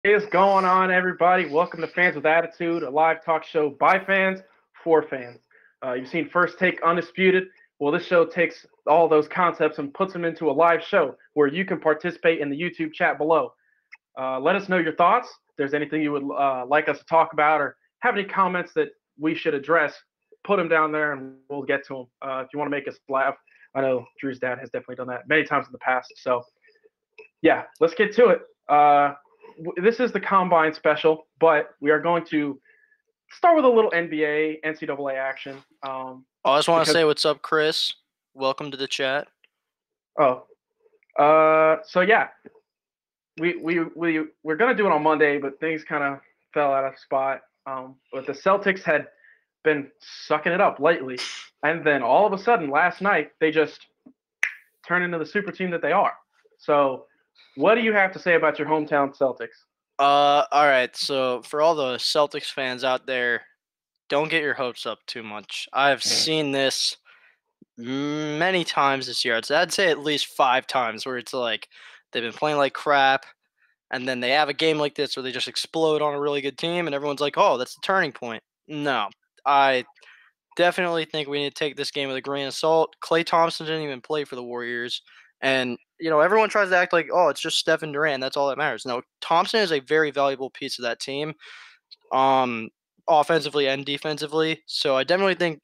Is going on, everybody? Welcome to Fans with Attitude, a live talk show by fans for fans. You've seen First Take Undisputed. Well, this show takes all those concepts and puts them into a live show where you can participate in the YouTube chat below. Let us know your thoughts. If there's anything you would like us to talk about or have any comments that we should address, put them down there and we'll get to them. If you want to make us laugh, I know Drew's dad has definitely done that many times in the past. So, yeah, let's get to it. This is the Combine special, but we are going to start with a little NBA, NCAA action. I just want to Because say what's up, Chris. Welcome to the chat. oh, so yeah, we're gonna do it on Monday, but things kind of fell out of spot. But the Celtics had been sucking it up lately, and then all of a sudden last night they just turned into the super team that they are. So, what do you have to say about your hometown Celtics? All right. So for all the Celtics fans out there, don't get your hopes up too much. I've seen this many times this year. I'd say at least 5 times where it's like they've been playing like crap, and then they have a game like this where they just explode on a really good team, and everyone's like, "Oh, that's the turning point." No, I definitely think we need to take this game with a grain of salt. Klay Thompson didn't even play for the Warriors. And, everyone tries to act like, oh, it's just Stephen Durant. That's all that matters. No, Thompson is a very valuable piece of that team, um, offensively and defensively. So I definitely think,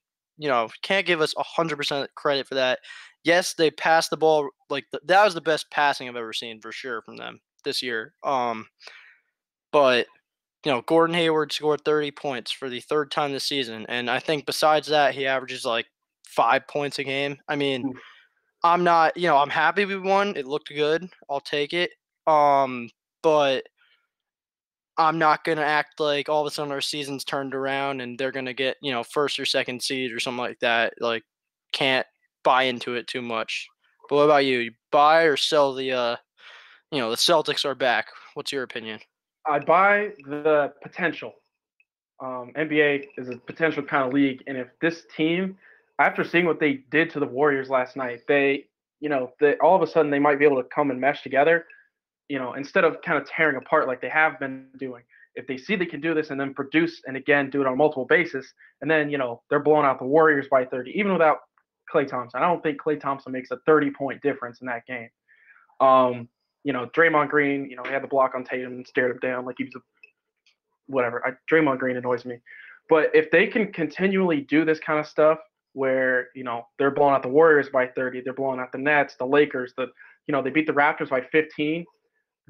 can't give us 100% credit for that. Yes, they passed the ball. That was the best passing I've ever seen for sure from them this year. But Gordon Hayward scored 30 points for the third time this season, and I think besides that, he averages like 5 points a game. I mean, Oof. I'm not, I'm happy we won. It looked good. I'll take it. But I'm not gonna act like all of a sudden our season's turned around and they're gonna get, first or second seed or something like that. Like, can't buy into it too much. But what about you? You buy or sell the Celtics are back. What's your opinion? I buy the potential. NBA is a potential kind of league, and if this team, after seeing what they did to the Warriors last night, they all of a sudden they might be able to come and mesh together. Instead of kind of tearing apart like they have been doing. If they see they can do this and then produce and again do it on multiple bases, and then they're blowing out the Warriors by 30, even without Klay Thompson. I don't think Klay Thompson makes a 30-point difference in that game. Draymond Green, he had the block on Tatum and stared him down like he was a whatever. Draymond Green annoys me. But if they can continually do this kind of stuff where, they're blowing out the Warriors by 30, they're blowing out the Nets, the Lakers, they beat the Raptors by 15,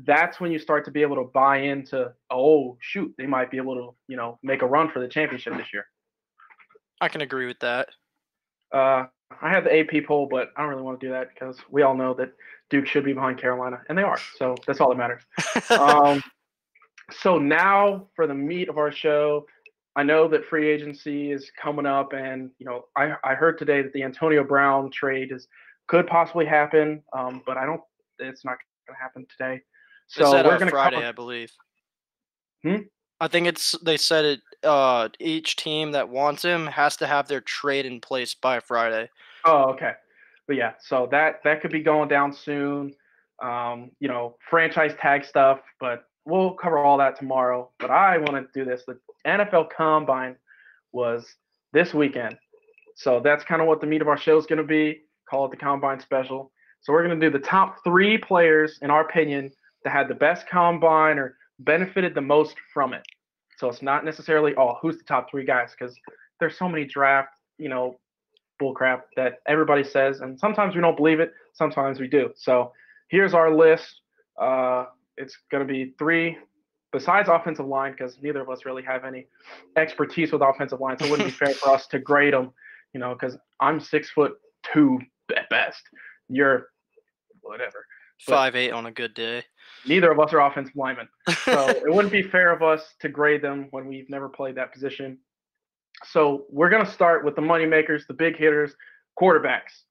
that's when you start to be able to buy into, oh, shoot, they might be able to, make a run for the championship this year. I can agree with that. I had the AP poll, but I don't really want to do that because we all know that Duke should be behind Carolina, and they are. So that's all that matters. So now for the meat of our show, I know that free agency is coming up, and I heard today that the Antonio Brown trade could possibly happen, but I don't. It's not going to happen today. They So said we're going to Friday, cover. I believe. Hmm? I think they said it. Each team that wants him has to have their trade in place by Friday. Oh, okay. But yeah, so that could be going down soon. Franchise tag stuff, but we'll cover all that tomorrow. But I want to do this. The NFL Combine was this weekend, so that's kind of what the meat of our show is going to be. Call it the Combine Special. So we're going to do the top 3 players, in our opinion, that had the best combine or benefited the most from it. So it's not necessarily, oh, who's the top 3 guys, because there's so many draft, bullcrap that everybody says, and sometimes we don't believe it, sometimes we do. So here's our list. It's going to be 3 besides offensive line, because neither of us really have any expertise with offensive line, so it wouldn't be fair for us to grade them, because I'm 6'2" at best. You're whatever. But 5'8" on a good day. neither of us are offensive linemen. So it wouldn't be fair of us to grade them when we've never played that position. So we're going to start with the moneymakers, the big hitters, quarterbacks.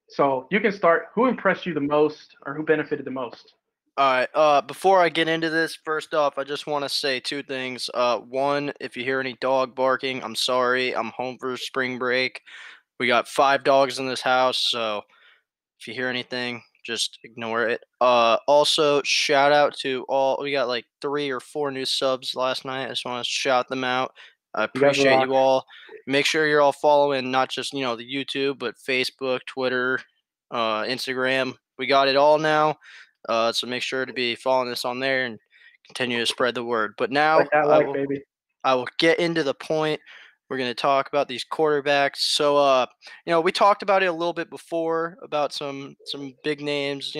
So you can start. Who impressed you the most or who benefited the most? All right. Before I get into this, first off, I just want to say 2 things. One, if you hear any dog barking, I'm sorry. I'm home for spring break. We got 5 dogs in this house, so if you hear anything, just ignore it. Also, shout out to all. We got like 3 or 4 new subs last night. I just want to shout them out. I You guys appreciate rock. you all. Make sure you're all following not just the YouTube, but Facebook, Twitter, Instagram. We got it all now. So make sure to be following us on there and continue to spread the word. But now Like that life, baby. I will get into the point. We're going to talk about these quarterbacks. So, we talked about it a little bit before about some big names,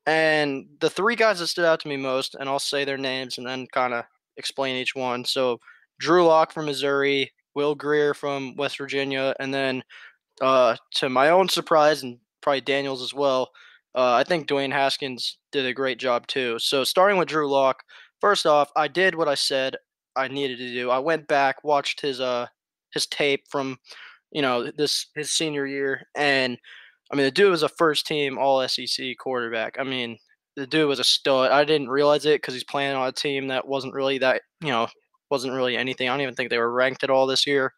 and the 3 guys that stood out to me most, and I'll say their names and then kind of explain each one. So, Drew Lock from Missouri, Will Greer from West Virginia, and then to my own surprise and probably Daniel's as well, I think Dwayne Haskins did a great job too. So starting with Drew Lock, first off, I did what I said I needed to do. I went back, watched his tape from his senior year, and I mean the dude was a first team All SEC quarterback. I mean the dude was a stud. I didn't realize it because he's playing on a team that wasn't really anything. I don't even think they were ranked at all this year.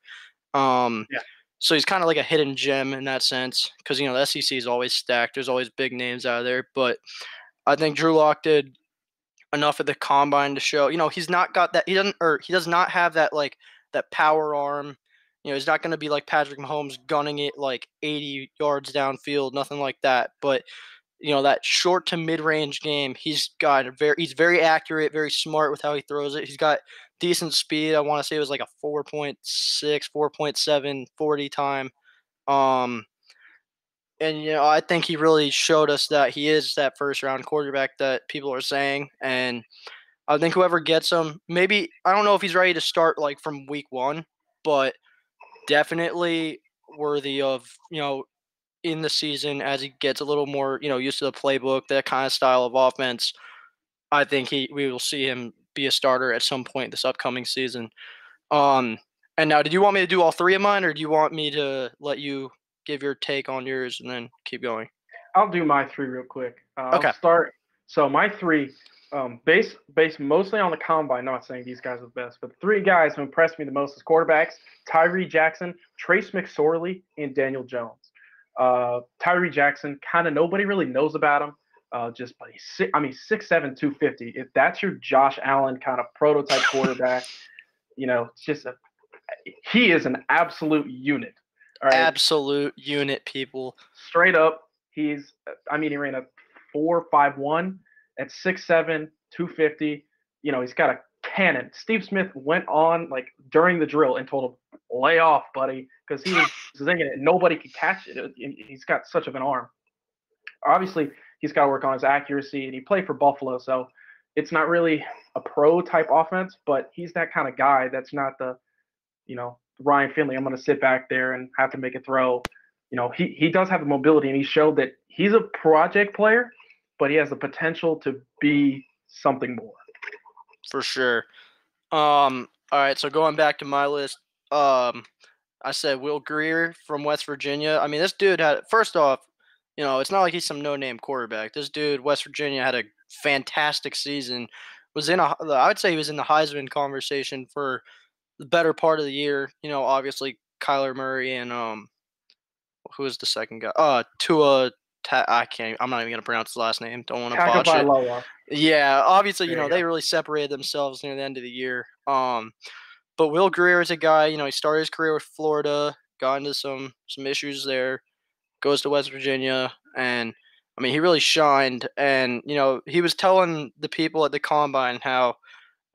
Um, Yeah. so he's kind of like a hidden gem in that sense because the SEC is always stacked. There's always big names out of there, but I think Drew Lock did enough at the combine to show. He's not got that. He does not have that that power arm. He's not going to be like Patrick Mahomes gunning it like 80 yards downfield, nothing like that. But that short to mid-range game, he's very accurate, very smart with how he throws it. He's got decent speed. I want to say it was like a 4.6, 4.7 40 time. And I think he really showed us that he is that first round quarterback that people are saying. And I think whoever gets him, maybe I don't know if he's ready to start like from week 1, but definitely worthy of in the season as he gets a little more used to the playbook, that kind of style of offense. I think we will see him be a starter at some point this upcoming season. Um, and now, did you want me to do all 3 of mine, or do you want me to let you give your take on yours and then keep going? I'll do my 3 real quick. I'll Okay. start. So my 3, based mostly on the combine. Not saying these guys are the best, but the 3 guys who impressed me the most as quarterbacks: Tyree Jackson, Trace McSorley, and Daniel Jones. Tyree Jackson, kind of nobody really knows about him. But he's 6'7", 250. If that's your Josh Allen kind of prototype quarterback, he is an absolute unit. All right? Absolute unit, people. Straight up, he ran a 4.51 at 6'7", 250. He's got a cannon. Steve Smith went on during the drill and told him, "Lay off, buddy," because he was thinking it. Nobody could catch it. He's got such of an arm. Obviously, he's got to work on his accuracy, and he played for Buffalo, so it's not really a pro type offense, but he's that kind of guy that's not the, Ryan Finley. I'm going to sit back there and have to make a throw. He does have the mobility, and he showed that he's a project player, but he has the potential to be something more. For sure. All right, so going back to my list, I said Will Greer from West Virginia. I mean, this dude had, first off, it's not like he's some no-name quarterback. This dude, West Virginia, had a fantastic season. I would say he was in the Heisman conversation for the better part of the year. Obviously Kyler Murray and who was the second guy? Tua. I'm not even gonna pronounce his last name. Don't want to botch it. Tagovailoa. Yeah, obviously, There you they go. really separated themselves near the end of the year. But Will Greer is a guy. He started his career with Florida, got into some issues there, goes to West Virginia, and I mean, he really shined. And he was telling the people at the combine how,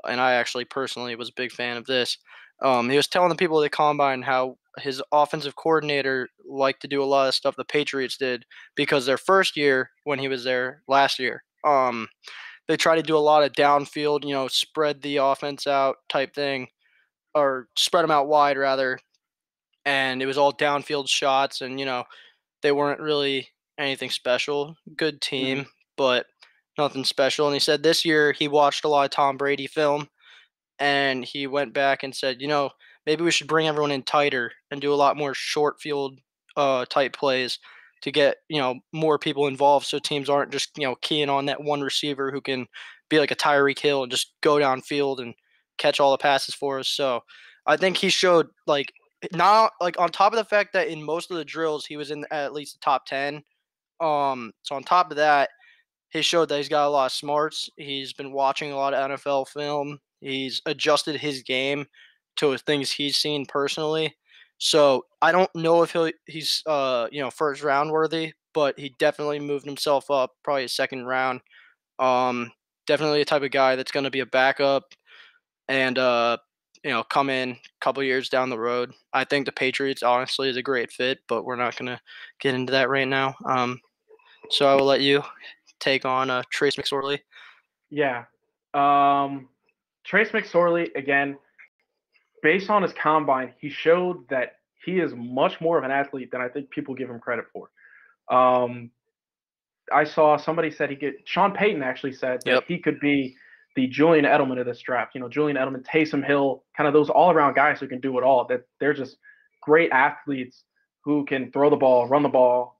and I actually personally was a big fan of this. He was telling the people at the combine how his offensive coordinator liked to do a lot of stuff the Patriots did because their first year when he was there last year, they tried to do a lot of downfield, spread the offense out type thing, or spread them out wide rather, and it was all downfield shots, and they weren't really anything special. Good team, but nothing special. And he said this year he watched a lot of Tom Brady film, and he went back and said, maybe we should bring everyone in tighter and do a lot more short field type plays to get more people involved, so teams aren't just keying on that one receiver who can be like a Tyreek Hill and just go downfield and catch all the passes for us. So I think he showed not on top of the fact that in most of the drills he was in at least the top 10. So on top of that, he showed that he's got a lot of smarts. He's been watching a lot of NFL film. He's adjusted his game to things he's seen personally. So I don't know if he's first round worthy, but he definitely moved himself up, probably a second round. Definitely a type of guy that's going to be a backup and come in a couple years down the road. I think the Patriots honestly is a great fit, but we're not going to get into that right now. So I will let you take on Trace McSorley. Yeah. Trace McSorley, again, based on his combine, he showed that he is much more of an athlete than I think people give him credit for. I saw somebody said Sean Payton actually said that he could be the Julian Edelman of this draft. Julian Edelman, Taysom Hill, kind of those all-around guys who can do it all. That they're just great athletes who can throw the ball, run the ball,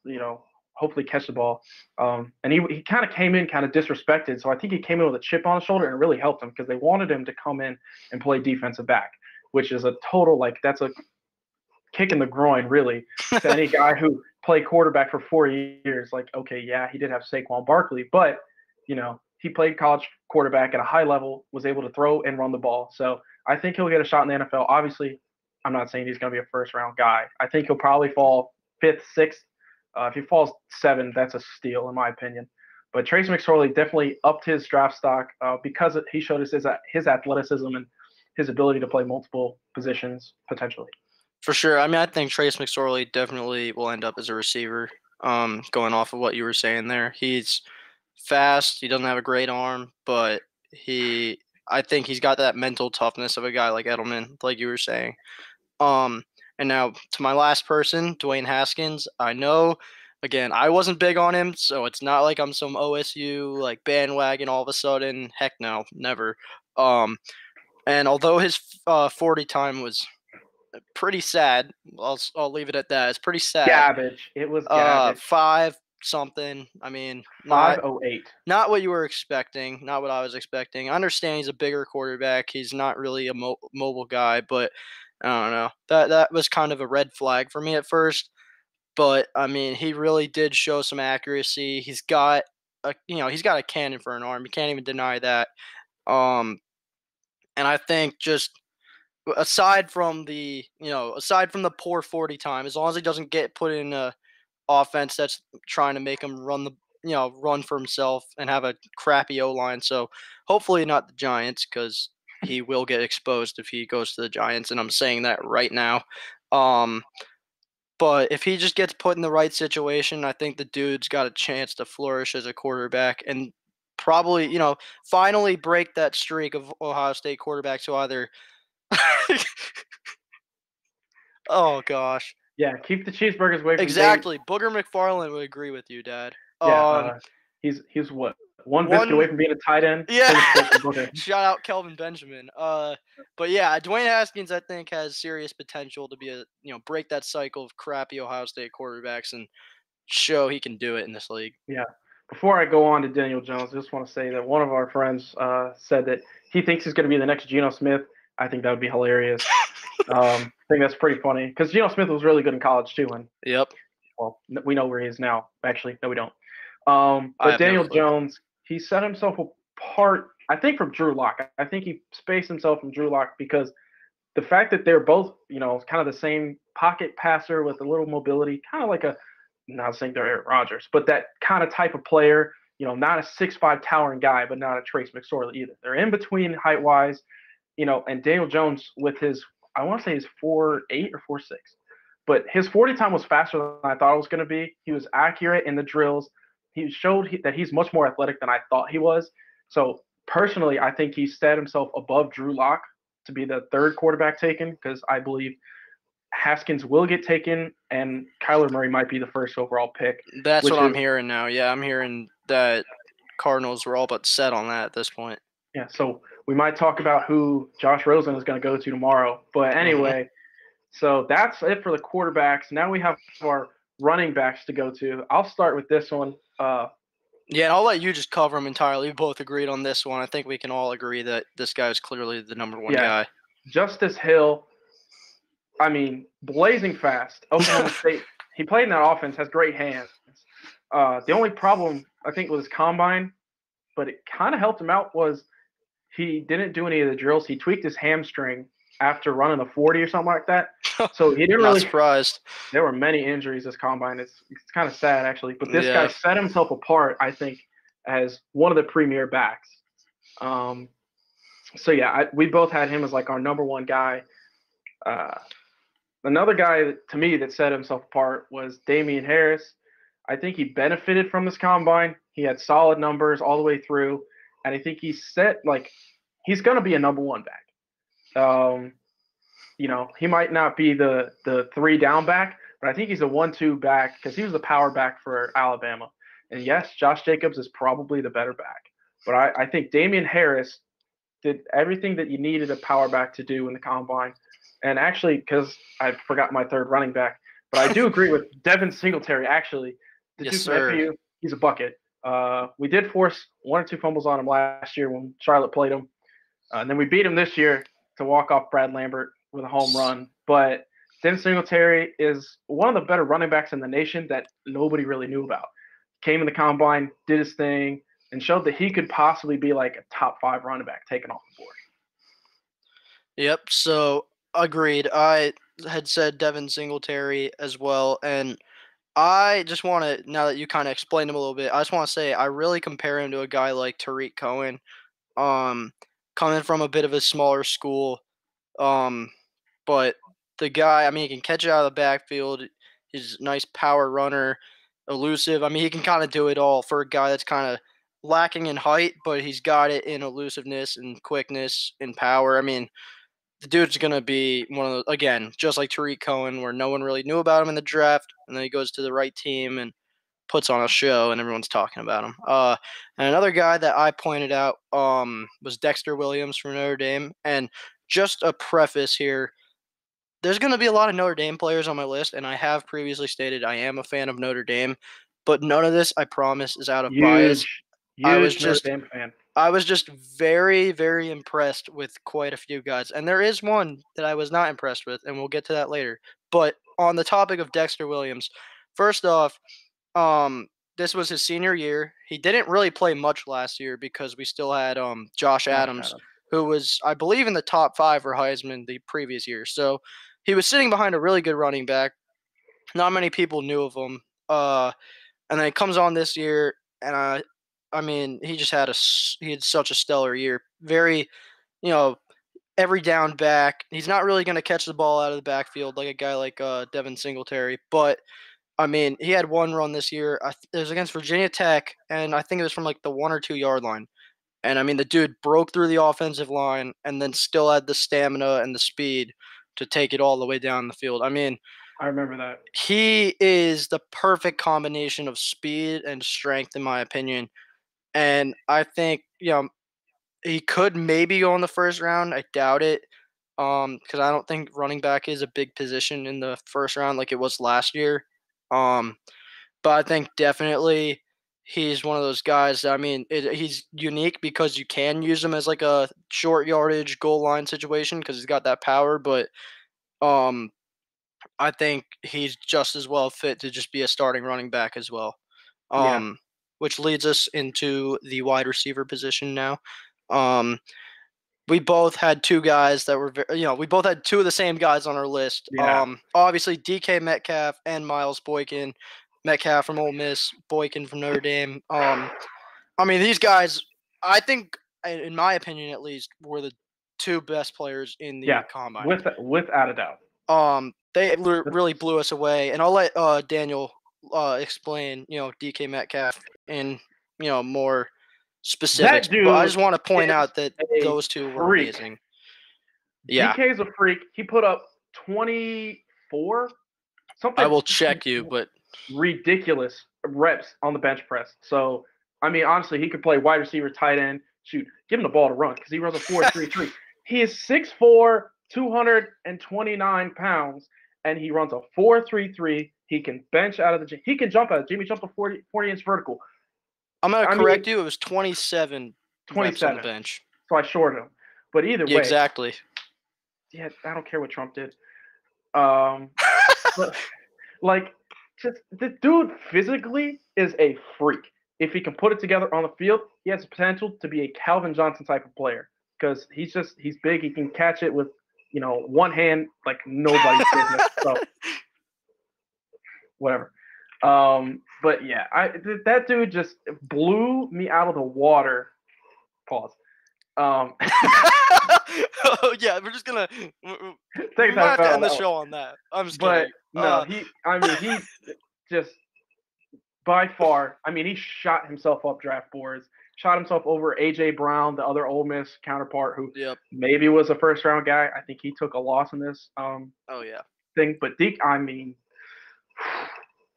hopefully catch the ball. And he kind of came in kind of disrespected. So I think he came in with a chip on his shoulder and it really helped him because they wanted him to come in and play defensive back, which is a total, that's a kick in the groin, really, to any guy who played quarterback for 4 years. Okay, yeah, he did have Saquon Barkley, but, he played college quarterback at a high level, was able to throw and run the ball. So I think he'll get a shot in the NFL. Obviously, I'm not saying he's going to be a first-round guy. I think he'll probably fall 5th, 6th. If he falls 7, that's a steal, in my opinion. But Trace McSorley definitely upped his draft stock because he showed us his athleticism and his ability to play multiple positions potentially. For sure. I mean, I think Trace McSorley definitely will end up as a receiver. Going off of what you were saying there, he's fast. He doesn't have a great arm, but I think he's got that mental toughness of a guy like Edelman, like you were saying. And now to my last person, Dwayne Haskins. I know, again, I wasn't big on him, so it's not like I'm some OSU bandwagon all of a sudden. Heck no, never. And although his 40 time was pretty sad, I'll leave it at that. It's pretty sad. Garbage. It was garbage. 5 something. I mean, 508. Not what you were expecting. Not what I was expecting. I understand he's a bigger quarterback. He's not really a mobile guy, but I don't know. That was kind of a red flag for me at first. But I mean, he really did show some accuracy. He's got a cannon for an arm. You can't even deny that. And I think just aside from the poor 40 time, as long as he doesn't get put in a offense that's trying to make him run for himself and have a crappy O-line. So hopefully not the Giants, because he will get exposed if he goes to the Giants, and I'm saying that right now. But if he just gets put in the right situation, I think the dude's got a chance to flourish as a quarterback and probably, finally break that streak of Ohio State quarterbacks who either oh gosh. Yeah, keep the cheeseburgers away from exactly. Booger McFarland would agree with you, Dad. Yeah, he's what? One biscuit away from being a tight end. Yeah. Shout out Kelvin Benjamin. But yeah, Dwayne Haskins, I think, has serious potential to be break that cycle of crappy Ohio State quarterbacks and show he can do it in this league. Yeah. Before I go on to Daniel Jones, I just want to say that one of our friends said that he thinks he's going to be the next Geno Smith. I think that would be hilarious. I think that's pretty funny because Geno Smith was really good in college too. And well, we know where he is now. Actually, no, we don't. But Daniel Jones, he set himself apart, I think, from Drew Lock. I think he spaced himself from Drew Lock because the fact that they're both, kind of the same pocket passer with a little mobility, kind of like not saying they're Aaron Rodgers, but that kind of type of player, not a 6'5" towering guy, but not a Trace McSorley either. They're in between height-wise, and Daniel Jones with his, I want to say he's 4'8" or 4'6", but his 40 time was faster than I thought it was going to be. He was accurate in the drills. He showed that he's much more athletic than I thought he was. So personally, I think he set himself above Drew Lock to be the third quarterback taken because I believe Haskins will get taken and Kyler Murray might be the first overall pick. That's what I'm hearing now. Yeah, I'm hearing that Cardinals were all but set on that at this point. Yeah, so we might talk about who Josh Rosen is going to go to tomorrow. But anyway, so that's it for the quarterbacks. Now we have our running backs to go to. I'll start with this one. Yeah, and I'll let you just cover them entirely. We both agreed on this one. I think we can all agree that this guy is clearly the number one guy. Justice Hill, I mean, blazing fast. Oklahoma State, he played in that offense, has great hands. The only problem I think with his combine, but it kind of helped him out, was he didn't do any of the drills. He tweaked his hamstring after running the 40 or something like that. So he didn't Not really. surprised. There were many injuries this combine. It's kind of sad actually. But this guy Yeah. set himself apart, I think, as one of the premier backs. So yeah, we both had him as like our number one guy. Another guy to me that set himself apart was Damian Harris. I think he benefited from this combine. He had solid numbers all the way through, and I think he's going to be a number one back. He might not be the 3 down back, but I think he's a 1-2 back because he was the power back for Alabama. And yes, Josh Jacobs is probably the better back, but I think Damian Harris did everything that you needed a power back to do in the combine. And actually, because I forgot my third running back, but I do agree with Devin Singletary. Actually, the Yes, dude from sir. FAU, he's a bucket. We did force 1 or 2 fumbles on him last year when Charlotte played him, and then we beat him this year to walk off Brad Lambert with a home run. But Devin Singletary is one of the better running backs in the nation that nobody really knew about. Came in the combine, did his thing, and showed that he could possibly be like a top 5 running back taken off the board. Yep. So agreed. I had said Devin Singletary as well, and I just want to, now that you kind of explained him a little bit, I just want to say I really compare him to a guy like Tariq Cohen, coming from a bit of a smaller school, but the guy, I mean, he can catch it out of the backfield. He's a nice power runner, elusive. I mean, he can kind of do it all for a guy that's kind of lacking in height, but he's got it in elusiveness and quickness and power. I mean, the dude's going to be one of those, again, just like Tariq Cohen, where no one really knew about him in the draft, and then he goes to the right team and puts on a show, and everyone's talking about him. And another guy that I pointed out was Dexter Williams from Notre Dame. And just a preface here, there's going to be a lot of Notre Dame players on my list, and I have previously stated I am a fan of Notre Dame, but none of this, I promise, is out of bias. Huge Notre Dame fan. I was just very, very impressed with quite a few guys. And there is one that I was not impressed with, and we'll get to that later. But on the topic of Dexter Williams, first off, this was his senior year. He didn't really play much last year because we still had Josh Adams, who was, I believe, in the top 5 for Heisman the previous year. So he was sitting behind a really good running back. Not many people knew of him. And then he comes on this year, and I mean, he had such a stellar year. Very, every down back. He's not really going to catch the ball out of the backfield like a guy like Devin Singletary, but I mean, he had one run this year. It was against Virginia Tech, and I think it was from like the 1 or 2 yard line. And I mean, the dude broke through the offensive line and then still had the stamina and the speed to take it all the way down the field. I mean, I remember that. He is the perfect combination of speed and strength, in my opinion. And I think, he could maybe go in the first round. I doubt it. Because I don't think running back is a big position in the first round like it was last year. But I think definitely he's one of those guys. I mean, he's unique because you can use him as like a short yardage goal line situation because he's got that power. But I think he's just as well fit to just be a starting running back as well. Yeah. Which leads us into the wide receiver position now. We both had 2 guys that were, we both had 2 of the same guys on our list. Yeah. Obviously DK Metcalf and Miles Boykin. Metcalf from Ole Miss, Boykin from Notre Dame. I mean, these guys, I think, in my opinion at least, were the 2 best players in the combine. Without a doubt. They really blew us away, and I'll let Daniel explain, DK Metcalf in, more specifics. But I just want to point out that those 2 were amazing. Yeah. DK is a freak. He put up 24 something. I will check you, but ridiculous reps on the bench press. So, I mean, honestly, he could play wide receiver, tight end. Shoot, give him the ball to run because he runs a 4.33. He is 6'4", 229 pounds, and he runs a 4.33. He can bench out of the gym. He can jump out of the gym. He jumped a 40-inch vertical. I'm going to correct you. It was 27 reps on the bench. So I shorted him. But either way. Exactly. Yeah, I don't care what Trump did. But, like, just the dude physically is a freak. If he can put it together on the field, he has the potential to be a Calvin Johnson type of player because he's big. He can catch it with one hand like nobody's business. So whatever. But yeah, that dude just blew me out of the water. Pause. Oh yeah, we're just gonna Take we might have to end the that show on that. I'm just But kidding. no, he just by far. I mean, he shot himself up draft boards, shot himself over AJ Brown, the other Ole Miss counterpart, who Yep. maybe was a first round guy. I think he took a loss in this Oh yeah. thing. But Deke, I mean,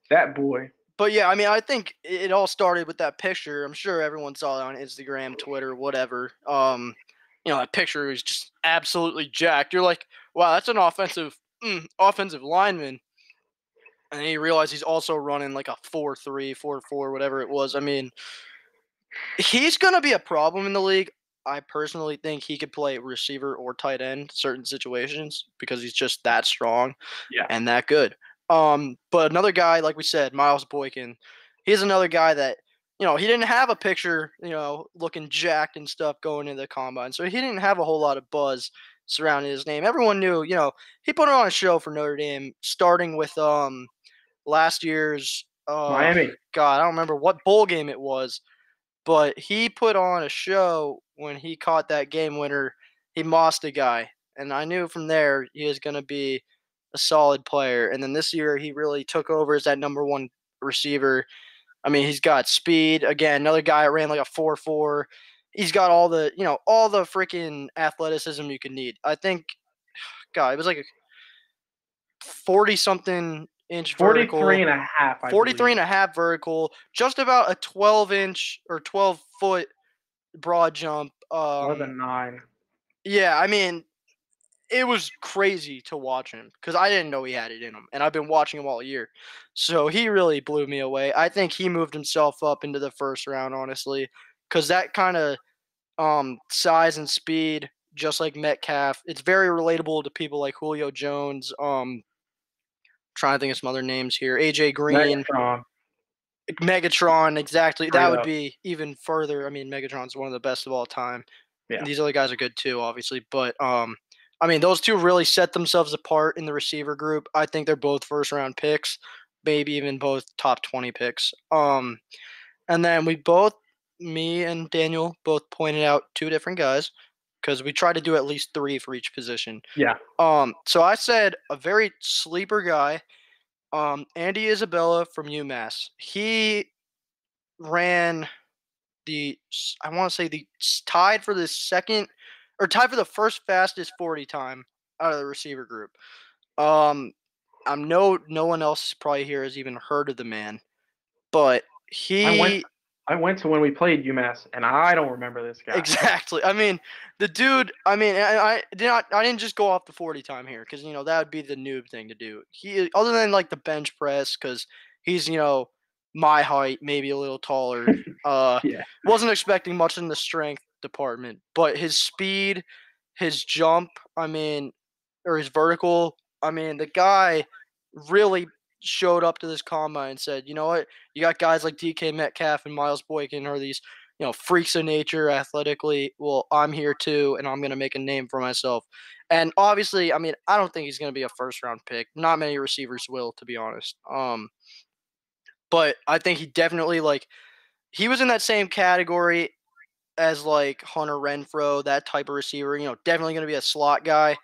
that boy. But yeah, I mean, I think it all started with that picture. I'm sure everyone saw it on Instagram, Twitter, whatever. That picture is just absolutely jacked. You're like, wow, that's an offensive lineman. And then you realize he's also running like a 4.3, 4.4, whatever it was. I mean, he's gonna be a problem in the league. I personally think he could play receiver or tight end certain situations because he's just that strong and that good. But another guy, like we said, Miles Boykin, he's another guy that, he didn't have a picture, looking jacked and stuff going into the combine. So he didn't have a whole lot of buzz surrounding his name. Everyone knew, he put on a show for Notre Dame, starting with last year's Miami. God, I don't remember what bowl game it was, but he put on a show when he caught that game winner. He mossed a guy, and I knew from there he was going to be a solid player. And then this year he really took over as that number one receiver. I mean, he's got speed. Again, another guy that ran like a 4.4. He's got all the freaking athleticism you could need. I think, God, it was like a 40-something inch vertical. 43 and a half. 43 and a half vertical. Just about a 12-inch or 12-foot broad jump. More than 9. Yeah, I mean, it was crazy to watch him because I didn't know he had it in him, and I've been watching him all year. So he really blew me away. I think he moved himself up into the first round, honestly, because that kind of size and speed, just like Metcalf, it's very relatable to people like Julio Jones. Trying to think of some other names here. AJ Green. Megatron, exactly. That would be even further. I mean, Megatron's one of the best of all time. Yeah. And these other guys are good too, obviously. But I mean, those two really set themselves apart in the receiver group. I think they're both first round picks, maybe even both top 20 picks. And then me and Daniel both pointed out two different guys because we tried to do at least 3 for each position. Yeah. So I said a very sleeper guy. Andy Isabella from UMass. He ran tied for the first fastest 40 time out of the receiver group. No one else probably here has even heard of the man, but I went to when we played UMass, and I don't remember this guy. Exactly. I mean, the dude. I mean, I didn't just go off the 40 time here because that would be the noob thing to do. He, other than like the bench press, because he's my height, maybe a little taller. Yeah. Wasn't expecting much in the strength department, but his speed, his jump, or his vertical. I mean, the guy really showed up to this combine and said, you know what, you got guys like DK Metcalf and Miles Boykin are these, freaks of nature athletically. Well, I'm here too, and I'm going to make a name for myself. And obviously, I mean, I don't think he's going to be a first round pick. Not many receivers will, to be honest. But I think he definitely, he was in that same category as like Hunter Renfrow, that type of receiver, definitely going to be a slot guy.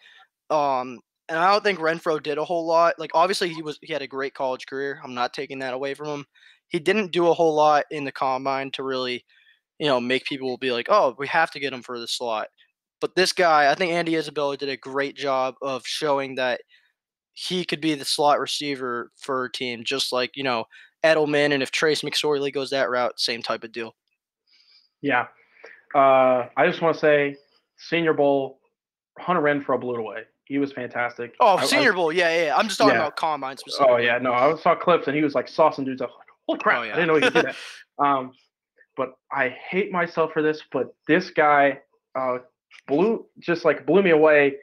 And I don't think Renfrow did a whole lot. Like, obviously, he had a great college career. I'm not taking that away from him. He didn't do a whole lot in the combine to really, make people be like, oh, we have to get him for the slot. But this guy, I think Andy Isabella did a great job of showing that he could be the slot receiver for a team, just like, Edelman. And if Trace McSorley goes that route, same type of deal. Yeah. I just want to say, Senior Bowl, Hunter Renfrow blew it away. He was fantastic. Oh, Senior Bowl, yeah. I'm just talking about combine specifically. Oh yeah, no, I saw clips and he was like saucing dudes up. Like, holy crap! I didn't know he could do that. But I hate myself for this. But this guy blew me away.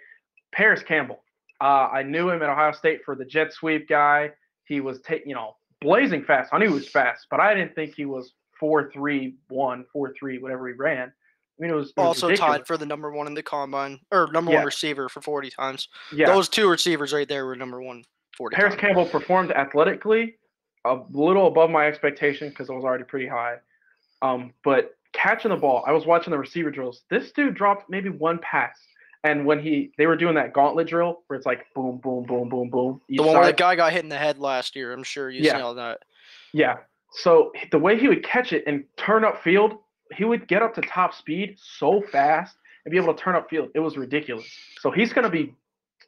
Paris Campbell. I knew him at Ohio State for the jet sweep guy. He was blazing fast. I knew he was fast, but I didn't think he was 4.31, 4.3, whatever he ran. I mean, it was Also tied ridiculous. for the number one in the combine, or number one Yeah, receiver for 40 times. yeah. Those two receivers right there were number one 40 Paris times. Campbell performed athletically a little above my expectation because it was already pretty high. But catching the ball, I was watching the receiver drills. This dude dropped maybe one pass. And when they were doing that gauntlet drill where it's like boom, boom, boom, boom, boom, The each one where the side. guy got hit in the head last year. I'm sure you Yeah, saw that. yeah. So the way he would catch it and turn up field, he would get up to top speed so fast and be able to turn up field. It was ridiculous. So he's going to be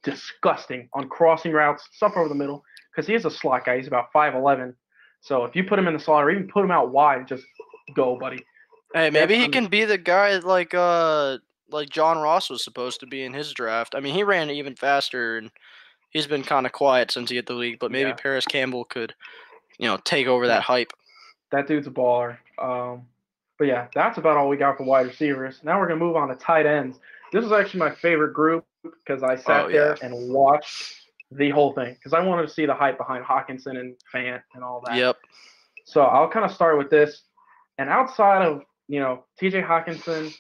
disgusting on crossing routes, stuff over the middle, because he is a slot guy. He's about 5'11". So if you put him in the slot or even put him out wide, just go, buddy. Hey, maybe he can be the guy like John Ross was supposed to be in his draft. I mean, he ran even faster, and he's been kind of quiet since he hit the league. But maybe Paris Campbell could, take over that hype. That dude's a baller. But yeah, that's about all we got for wide receivers. Now we're gonna move on to tight ends. This was actually my favorite group because I sat there and watched the whole thing because I wanted to see the hype behind Hawkinson and Fant and all that. Yep. So I'll kind of start with this. And outside of T.J. Hawkinson,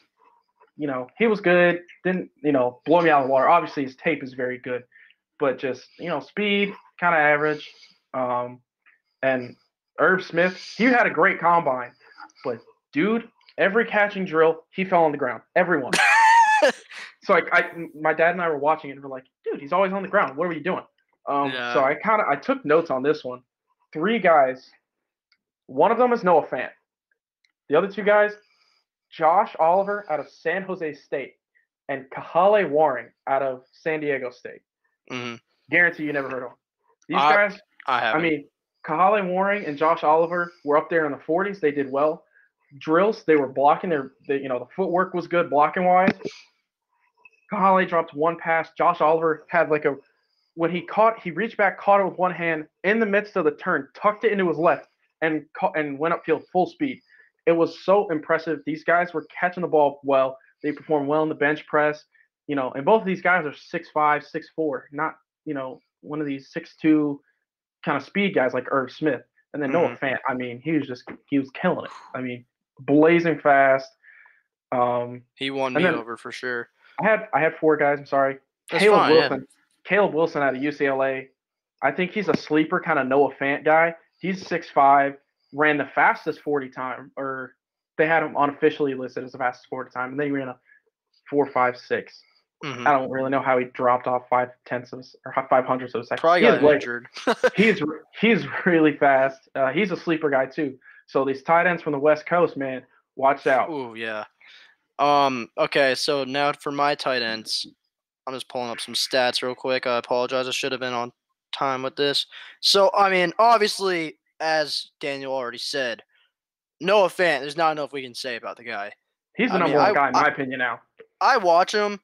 he was good. Didn't blow me out of the water. Obviously his tape is very good, but just speed kind of average. And Irv Smith, he had a great combine, but dude, every catching drill, he fell on the ground. Everyone. So my dad and I were watching it and we're like, dude, he's always on the ground. What are you doing? So I took notes on this one. 3 guys. One of them is Noah Fant. The other 2 guys, Josh Oliver out of San Jose State and Kahale Warring out of San Diego State. Mm-hmm. Guarantee you never heard of them. These guys, I haven't. I mean, Kahale Warring and Josh Oliver were up there in the 40s. They did well. Drills, they were blocking the footwork was good blocking wise. Kahale dropped one pass. Josh Oliver had when he reached back, caught it with one hand in the midst of the turn, tucked it into his left, and went upfield full speed. It was so impressive. These guys were catching the ball well. They performed well in the bench press. And both of these guys are 6'5", 6'4", not one of these 6'2" kind of speed guys like Irv Smith. And then Noah Fant, I mean, he was killing it. I mean, blazing fast. He won me over for sure. I had 4 guys. I'm sorry. Caleb Wilson out of UCLA. I think he's a sleeper kind of Noah Fant guy. He's 6'5", ran the fastest 40 time, or they had him unofficially listed as the fastest 40 time, and then he ran a 4.56. I don't really know how he dropped off 5/10 or 500 of a second. Probably got injured. he's really fast. He's a sleeper guy too. So these tight ends from the West Coast, man, watch out. Ooh, yeah. Okay, so now for my tight ends, I'm just pulling up some stats real quick. I apologize. I should have been on time with this. So, I mean, obviously, as Daniel already said, Noah Fant, there's not enough we can say about the guy. He's the number one guy, in my opinion, now. I watch him,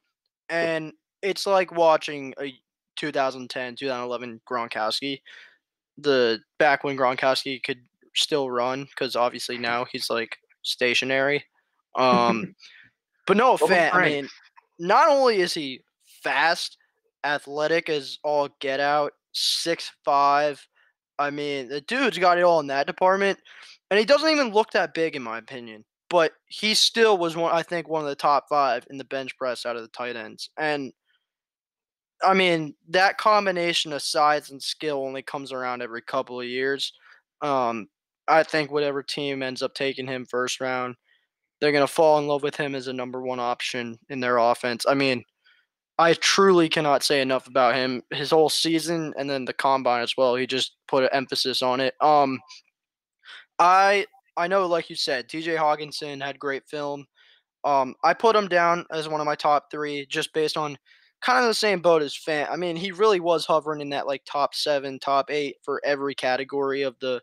and it's like watching a 2010, 2011 Gronkowski. Back when Gronkowski could still run, because obviously now he's like stationary. But Noah Fant, I mean, not only is he fast, athletic as all get out, 6'5". I mean, the dude's got it all in that department, and he doesn't even look that big in my opinion. But he still was one of the top 5 in the bench press out of the tight ends. And I mean, that combination of size and skill only comes around every couple of years. I think whatever team ends up taking him first round, they're going to fall in love with him as a number 1 option in their offense. I mean, I truly cannot say enough about him. His whole season and then the combine as well, he just put an emphasis on it. I know, like you said, T.J. Hawkinson had great film. I put him down as one of my top 3 just based on kind of the same boat as Fant. I mean, he really was hovering in that like top 7, top 8 for every category of the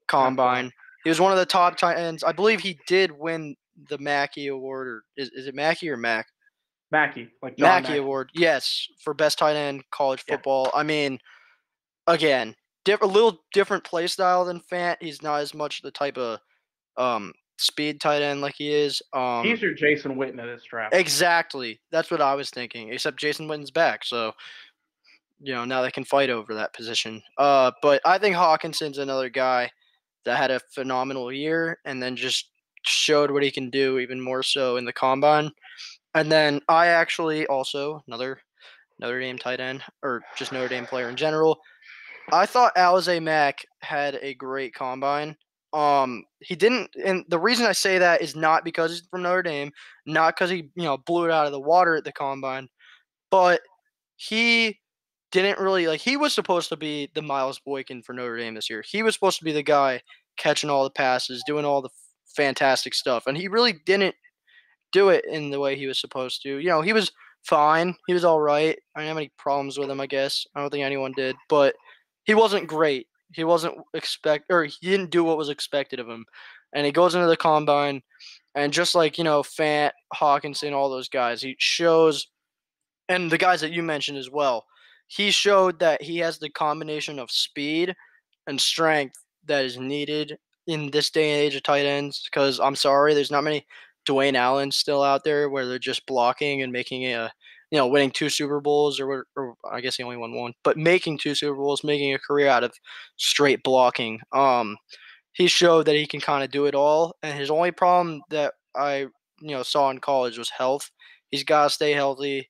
combine. He was one of the top tight ends. I believe he did win the Mackey Award, or is it Mackey or Mack? Mackey, like John Mackey Award, yes, for best tight end college football. Yeah. I mean, again, a little different play style than Fant. He's not as much the type of speed tight end like he is. He's your Jason Witten of this draft. Exactly. That's what I was thinking, except Jason Witten's back. So, now they can fight over that position. But I think Hawkinson's another guy that had a phenomenal year and then just showed what he can do even more so in the combine. And then I actually also another Notre Dame tight end or just Notre Dame player in general. I thought Alize Mack had a great combine. He didn't, and the reason I say that is not because he's from Notre Dame, not because he blew it out of the water at the combine, but he didn't really like. He was supposed to be the Miles Boykin for Notre Dame this year. He was supposed to be the guy catching all the passes, doing all the fantastic stuff, and he really didn't do it in the way he was supposed to. He was fine. He was all right. I didn't have any problems with him, I guess. I don't think anyone did, but he wasn't great. He wasn't he didn't do what was expected of him. And he goes into the combine, and just like, Fant, Hawkinson, all those guys, he shows, and the guys that you mentioned as well, he showed that he has the combination of speed and strength that is needed in this day and age of tight ends. Because I'm sorry, there's not many Dwayne Allens still out there where they're just blocking and making winning 2 Super Bowls, or I guess he only won one, but making 2 Super Bowls, making a career out of straight blocking. He showed that he can kind of do it all, and his only problem that I saw in college was health. He's got to stay healthy,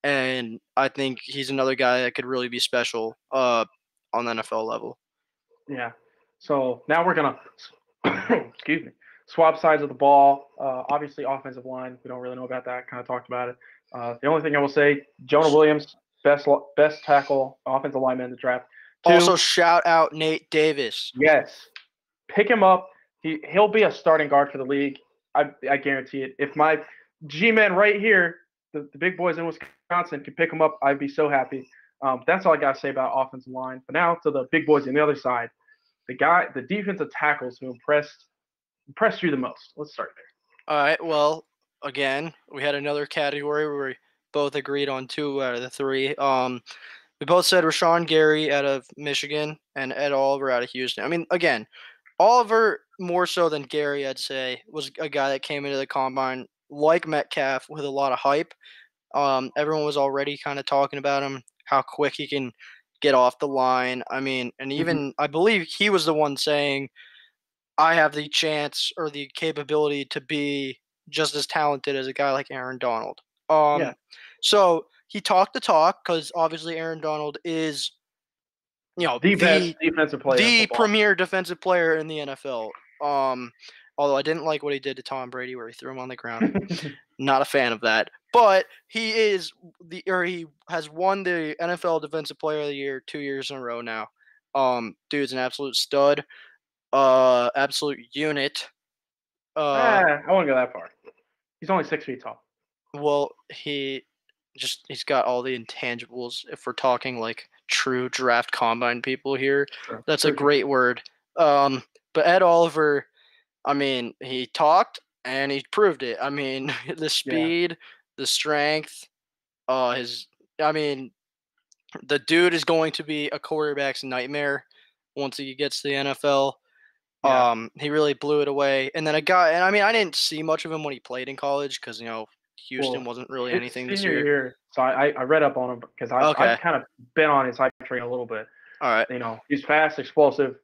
and I think he's another guy that could really be special on the NFL level. Yeah. So now we're gonna excuse me, swap sides of the ball. Obviously, offensive line. We don't really know about that. Kind of talked about it. The only thing I will say, Jonah Williams, best tackle, offensive lineman in the draft. 2, Also, shout out Nate Davis. Yes, pick him up. He'll be a starting guard for the league. I guarantee it. If my G-men right here, the big boys in Wisconsin, could pick him up, I'd be so happy. That's all I got to say about offensive line. But now to the big boys on the other side. The defensive tackles who impressed you the most. Let's start there. All right. Well, again, we had another category where we both agreed on 2 out of the 3. We both said Rashawn Gary out of Michigan and Ed Oliver out of Houston. I mean, again, Oliver more so than Gary, I'd say, was a guy that came into the combine like Metcalf with a lot of hype. Everyone was already kind of talking about him, how quick he can get off the line. I mean, and even I believe he was the one saying, I have the chance or the capability to be just as talented as a guy like Aaron Donald. Yeah. So he talked the talk because obviously Aaron Donald is, The best defensive player in the football. premier defensive player in the NFL. Although I didn't like what he did to Tom Brady, where he threw him on the ground. Not a fan of that. But he he has won the NFL Defensive Player of the Year 2 years in a row now. Dude's an absolute stud. Absolute unit. I wouldn't go that far. He's only 6 feet tall. Well, he's got all the intangibles. If we're talking like true draft combine people here, that's a great word. But Ed Oliver, I mean, he talked and he proved it. I mean, the speed, the strength, the dude is going to be a quarterback's nightmare once he gets to the NFL. Yeah. He really blew it away. And then I didn't see much of him when he played in college because, Houston wasn't really anything this year. Year. So I read up on him because I've kind of been on his hype train a little bit. All right. He's fast, explosive.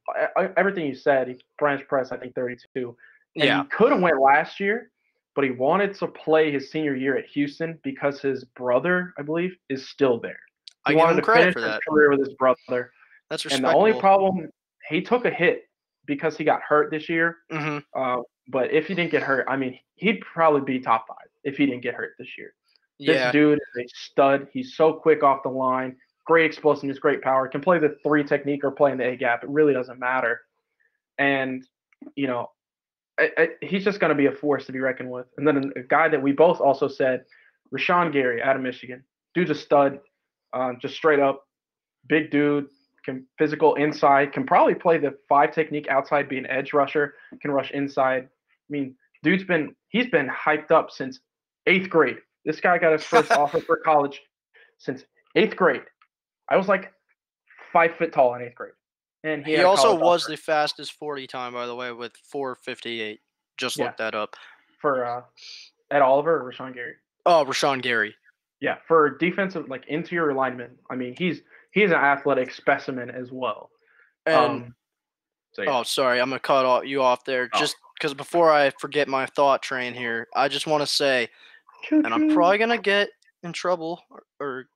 Everything you said, he bench press, I think, 32. And yeah. he could have went last year, but he wanted to play his senior year at Houston because his brother, I believe, is still there. He wanted to finish his career with his brother. That's respectable. And the only problem, he took a hit because he got hurt this year. Mm-hmm. But if he didn't get hurt, I mean, he'd probably be top 5 if he didn't get hurt this year. This dude is a stud. He's so quick off the line. Great explosiveness, great power. Can play the 3 technique or play in the A gap. It really doesn't matter. And, he's just going to be a force to be reckoned with. And then a guy that we both also said, Rashawn Gary out of Michigan. Dude's a stud. Just straight up. Big dude. Can physical inside. Can probably play the 5 technique outside, be an edge rusher. Can rush inside. I mean, he's been hyped up since 8th grade. This guy got his first offer for college since 8th grade. I was like 5 foot tall in 8th grade. And he also was the fastest 40 time, by the way, with 4:58. Just looked that up. For Ed Oliver or Rashawn Gary? Oh, Rashawn Gary. Yeah, for defensive, like interior lineman. I mean, he's he's an athletic specimen as well. And So yeah. oh, sorry, I'm gonna cut you off there just because before I forget my thought train here, I just want to say, and I'm probably gonna get in trouble or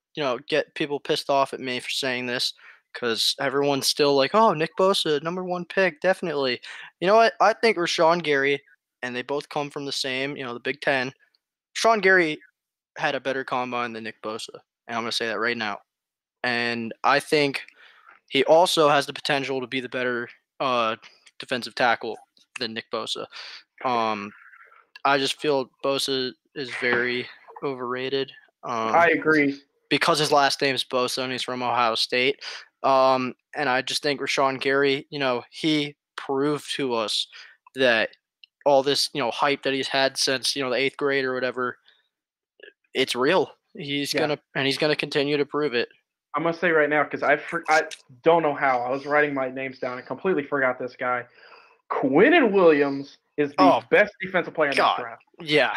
get people pissed off at me for saying this because everyone's still like, oh, Nick Bosa, #1 pick, definitely. You know what? I think Rashawn Gary, and they both come from the same, the Big Ten. Rashawn Gary had a better combine than Nick Bosa, and I'm gonna say that right now. And I think he also has the potential to be the better defensive tackle than Nick Bosa. I just feel Bosa is very overrated. I agree. Because his last name is Bosa and he's from Ohio State. And I just think Rashawn Gary, he proved to us that all this, hype that he's had since, the 8th grade or whatever, it's real. He's gonna continue to prove it. I'm gonna say right now because I don't know how I was writing my names down and completely forgot this guy. Quinnen Williams is the best defensive player in this draft. Yeah.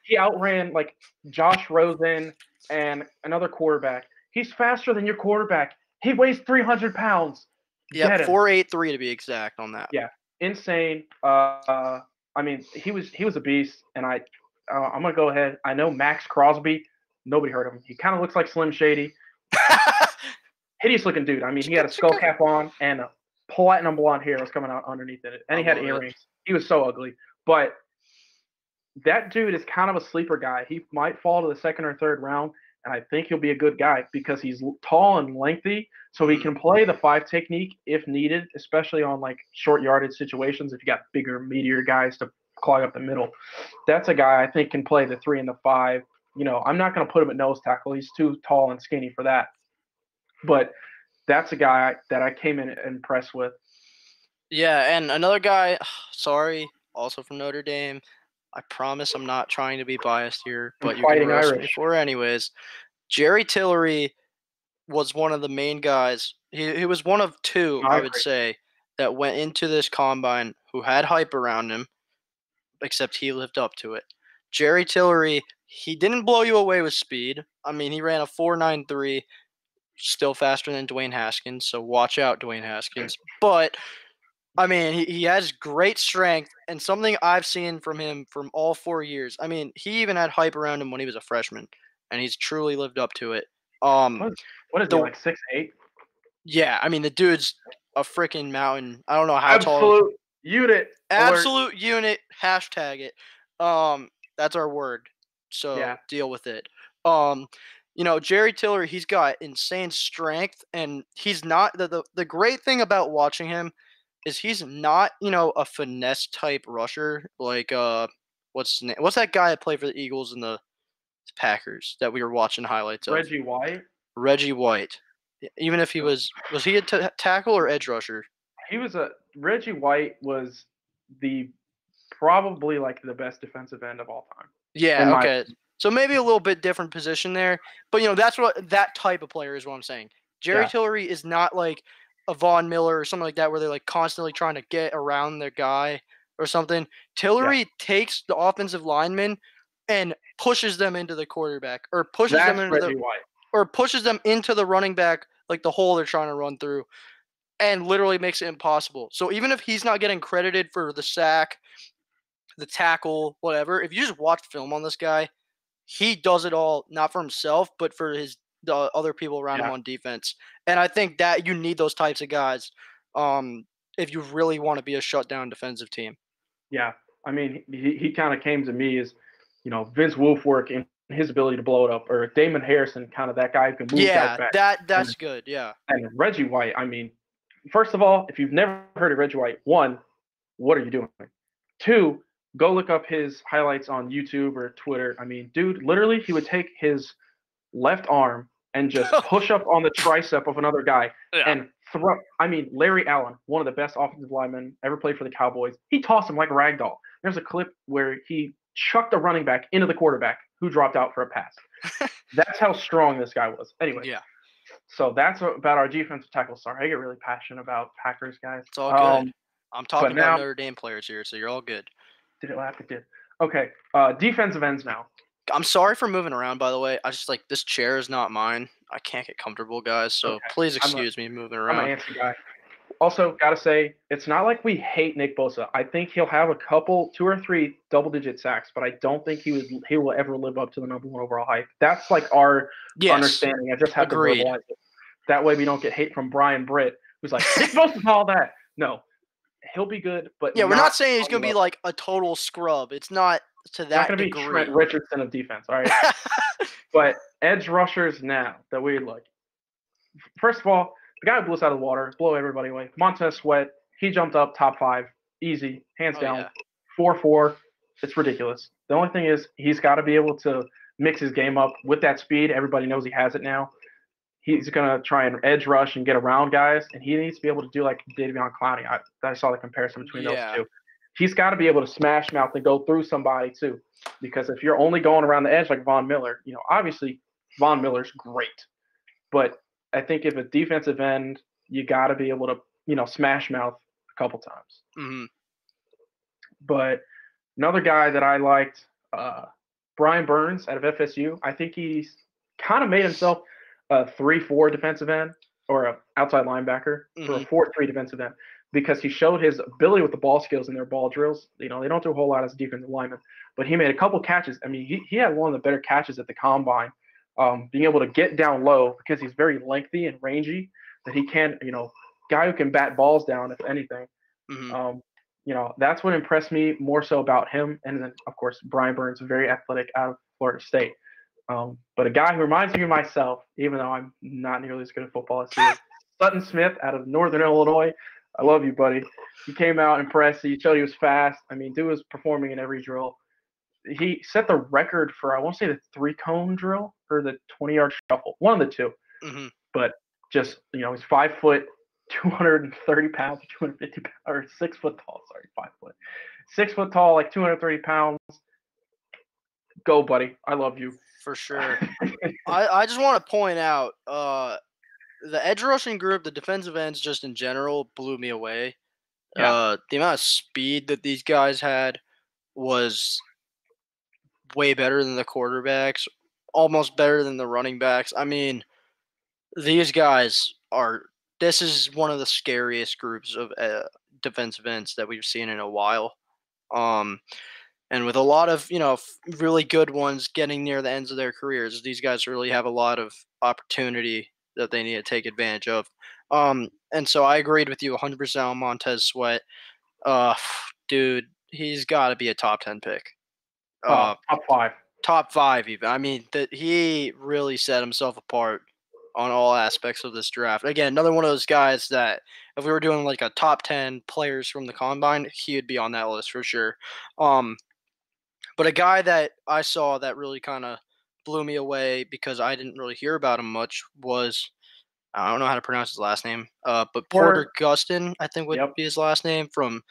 He outran like Josh Rosen and another quarterback. He's faster than your quarterback. He weighs 300 pounds. Yeah, 4.83 to be exact on that. Yeah, insane. I mean, he was a beast, and I'm gonna go ahead. I know Max Crosby. Nobody heard of him. He kind of looks like Slim Shady. Hideous looking dude. I mean, he had a skull cap on and a platinum blonde hair was coming out underneath it, and he had earrings. He was so ugly, but that dude is kind of a sleeper guy. He might fall to the 2nd or 3rd round, and I think he'll be a good guy because he's tall and lengthy, so he can play the 5 technique if needed, especially on like short yardage situations. If you got bigger, meatier guys to clog up the middle, that's a guy I think can play the 3 and the 5. I'm not going to put him at nose tackle. He's too tall and skinny for that. But that's a guy that I came in impressed with. Yeah, and another guy, sorry, also from Notre Dame. I promise I'm not trying to be biased here, but you can roast me for anyways. Jerry Tillery was one of the main guys. He was one of 2, I would say, that went into this combine who had hype around him, except he lived up to it. Jerry Tillery, he didn't blow you away with speed. I mean, he ran a 4.93, still faster than Dwayne Haskins, so watch out, Dwayne Haskins. But I mean, he has great strength, and something I've seen from him from all 4 years. I mean, he even had hype around him when he was a freshman, and he's truly lived up to it. What is he, like 6'8"? Yeah, I mean, the dude's a freaking mountain. I don't know how tall. Absolute unit. Absolute unit. Hashtag it. That's our word. So deal with it. Jerry Tillery, he's got insane strength, and he's not the great thing about watching him is he's not, a finesse type rusher like what's that guy that played for the Eagles and the Packers that we were watching highlights of? Reggie White. Reggie White. Even if he was he a tackle or edge rusher? Reggie White was probably like the best defensive end of all time. Yeah, okay. So maybe a little bit different position there, but that's what that type of player is what I'm saying. Jerry Tillery is not like a Von Miller or something like that where they're like constantly trying to get around their guy or something. Tillery takes the offensive lineman and pushes them into the quarterback or pushes them into the running back, like the hole they're trying to run through, and literally makes it impossible. So even if he's not getting credited for the sack, the tackle, whatever, if you just watch film on this guy, he does it all, not for himself, but for the other people around him on defense. And I think that you need those types of guys if you really want to be a shutdown defensive team. Yeah. I mean, he kind of came to me as, Vince Wilfork and his ability to blow it up, or Damon Harrison, kind of that guy who can move guys back. That's good, yeah. And Reggie White, I mean, first of all, if you've never heard of Reggie White, 1, what are you doing? 2, go look up his highlights on YouTube or Twitter. I mean, dude, literally, he would take his left arm and just push up on the tricep of another guy and throw. I mean, Larry Allen, one of the best offensive linemen ever played for the Cowboys, he tossed him like a rag doll. There's a clip where he chucked a running back into the quarterback who dropped out for a pass. That's how strong this guy was. Anyway, so that's about our defensive tackle. Sorry, I get really passionate about Packers guys. It's all good. I'm talking about Notre Dame players here, so you're all good. Did it laugh? It did. Okay, defensive ends now. I'm sorry for moving around, by the way. I just this chair is not mine. I can't get comfortable, guys. So Okay, please I'm a excuse me moving I'm an around. answer guy. Also, gotta say, it's not like we hate Nick Bosa. I think he'll have a couple, 2 or 3 double-digit sacks, but I don't think he will ever live up to the number one overall hype. That's like our Yes, understanding. I just have to agreed. verbalize it. That way, we don't get hate from Brian Britt, who's like Nick Bosa's all that. No, he'll be good, but Yeah, we're not not saying he's on the gonna be level. like a total scrub. It's not to Not that gonna be Trent degree. Richardson of defense, all right? But edge rushers now that we like. First of all, the guy who blew us out of the water, blow everybody away. Montez Sweat, he jumped up top 5, easy, hands Oh down, yeah. 4-4. It's ridiculous. The only thing is he's got to be able to mix his game up with that speed. Everybody knows he has it now. He's gonna try and edge rush and get around guys, and he needs to be able to do like Davion Clowney. I saw the comparison between those Yeah. two. He's got to be able to smash mouth and go through somebody too, because if you're only going around the edge like Von Miller, obviously Von Miller's great, but I think if a defensive end, you got to be able to, smash mouth a couple times. Mm-hmm. But another guy that I liked, Brian Burns out of FSU. I think he's kind of made himself a 3-4 defensive end or an outside linebacker for a 4-3 defensive end because he showed his ability with the ball skills in their ball drills. They don't do a whole lot as a defensive lineman, but he made a couple catches. I mean, he had one of the better catches at the combine. Being able to get down low because he's very lengthy and rangy, that he can, guy who can bat balls down, if anything. Mm-hmm. That's what impressed me more so about him. And then, of course, Brian Burns, very athletic out of Florida State. But a guy who reminds me of myself, even though I'm not nearly as good at football as he is, Sutton Smith out of Northern Illinois. I love you, buddy. He came out impressed. He showed he was fast. I mean, dude was performing in every drill. He set the record for, I want to say, the 3-cone drill or the 20-yard shuffle, one of the two. Mm-hmm. But just, he's 5 foot, 230 pounds, 250 pounds, or 6 foot tall. Sorry, 5 foot. 6 foot tall, like 230 pounds. Go, buddy. I love you. For sure. I just want to point out the edge rushing group, the defensive ends just in general blew me away. Yeah. The amount of speed that these guys had was way better than the quarterbacks, almost better than the running backs. I mean, these guys this is one of the scariest groups of defensive ends that we've seen in a while. And with a lot of, really good ones getting near the ends of their careers, these guys really have a lot of opportunity that they need to take advantage of. And so I agreed with you 100% on Montez Sweat. Dude, he's got to be a top 10 pick. Top 5. Top 5 even. I mean, that he really set himself apart on all aspects of this draft. Again, another one of those guys that if we were doing like a top 10 players from the combine, he would be on that list for sure. But a guy that I saw that really kind of blew me away because I didn't really hear about him much was I don't know how to pronounce his last name, but Porter Gustin, I think would be his last name, from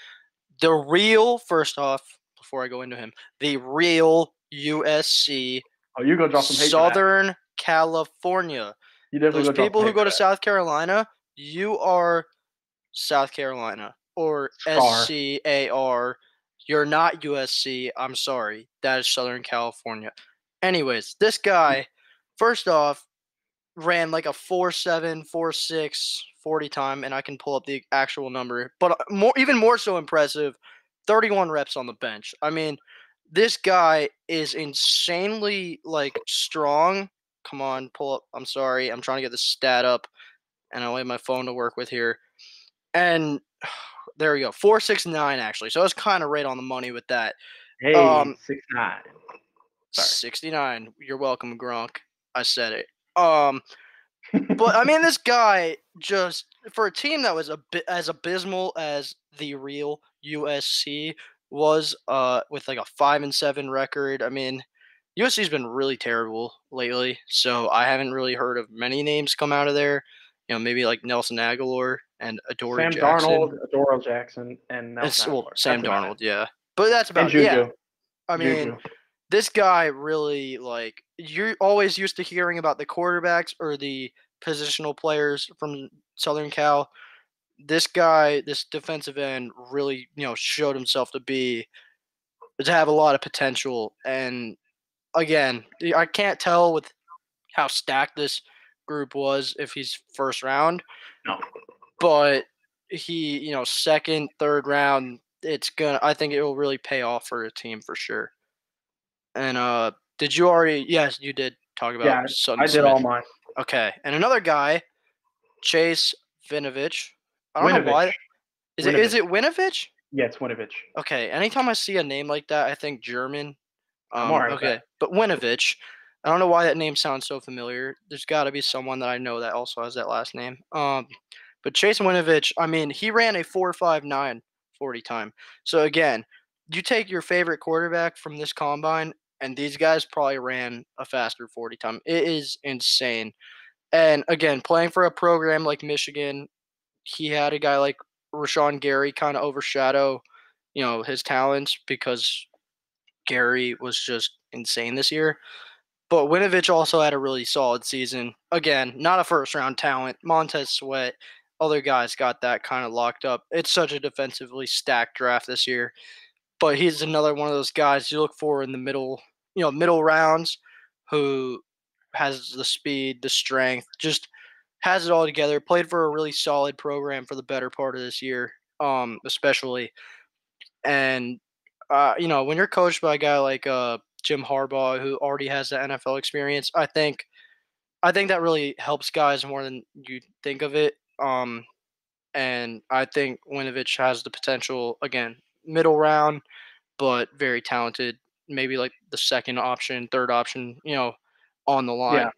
the real, first off, before I go into him, the real USC you're going to drop some hate Southern California. You definitely Those people who go to South Carolina, you are South Carolina or SCAR. You're not USC. I'm sorry. That is Southern California. Anyways, this guy, first off, ran like a 4.7, 4.6 40 time, and I can pull up the actual number. But even more so impressive, 31 reps on the bench. I mean, this guy is insanely strong. Come on, pull up. I'm sorry. I'm trying to get the stat up, and I only have my phone to work with here. And there we go, 4.69 actually. So I was kind of right on the money with that. Hey, 6'9". 69. You're welcome, Gronk. I said it. But I mean, this guy just for a team that was as abysmal as the real USC was, with like a 5-7 record. I mean, USC's been really terrible lately, so I haven't really heard of many names come out of there. Maybe like Nelson Aguilar and Adoree Jackson. Darnold, Adoree Jackson, and Nelson Aguilar. Sam Darnold, yeah. But that's about it. Yeah. I mean, this guy really, you're always used to hearing about the quarterbacks or the positional players from Southern Cal. This guy, this defensive end, really, showed himself to have a lot of potential. And again, I can't tell with how stacked this group was if he's first round, No. but he, second, third round, I think it will really pay off for a team for sure. And did you already? Yes, you did talk about Yeah, Sutton I did Smith. all mine. Okay, and another guy, Chase Vinovich. I don't know why. Winovich. Is it Winovich? Yeah, it's Winovich. Okay. Anytime I see a name like that, I think German. I'm all right with Okay, that. but Winovich. I don't know why that name sounds so familiar. There's got to be someone that I know that also has that last name. But Chase Winovich, I mean, he ran a 4.59 40 time. So again, you take your favorite quarterback from this combine, and these guys probably ran a faster 40 time. It is insane. And again, playing for a program like Michigan, he had a guy like Rashawn Gary kind of overshadow, his talents because Gary was just insane this year. But Winovich also had a really solid season. Again, not a first-round talent. Montez Sweat, other guys got that kind of locked up. It's such a defensively stacked draft this year. But he's another one of those guys you look for in the middle rounds who has the speed, the strength, just has it all together. Played for a really solid program for the better part of this year, especially. And when you're coached by a guy like Jim Harbaugh, who already has the NFL experience, I think that really helps guys more than you think of it. And I think Winovich has the potential, again, middle round, but very talented. Maybe like the second option, third option, on the line. Yeah.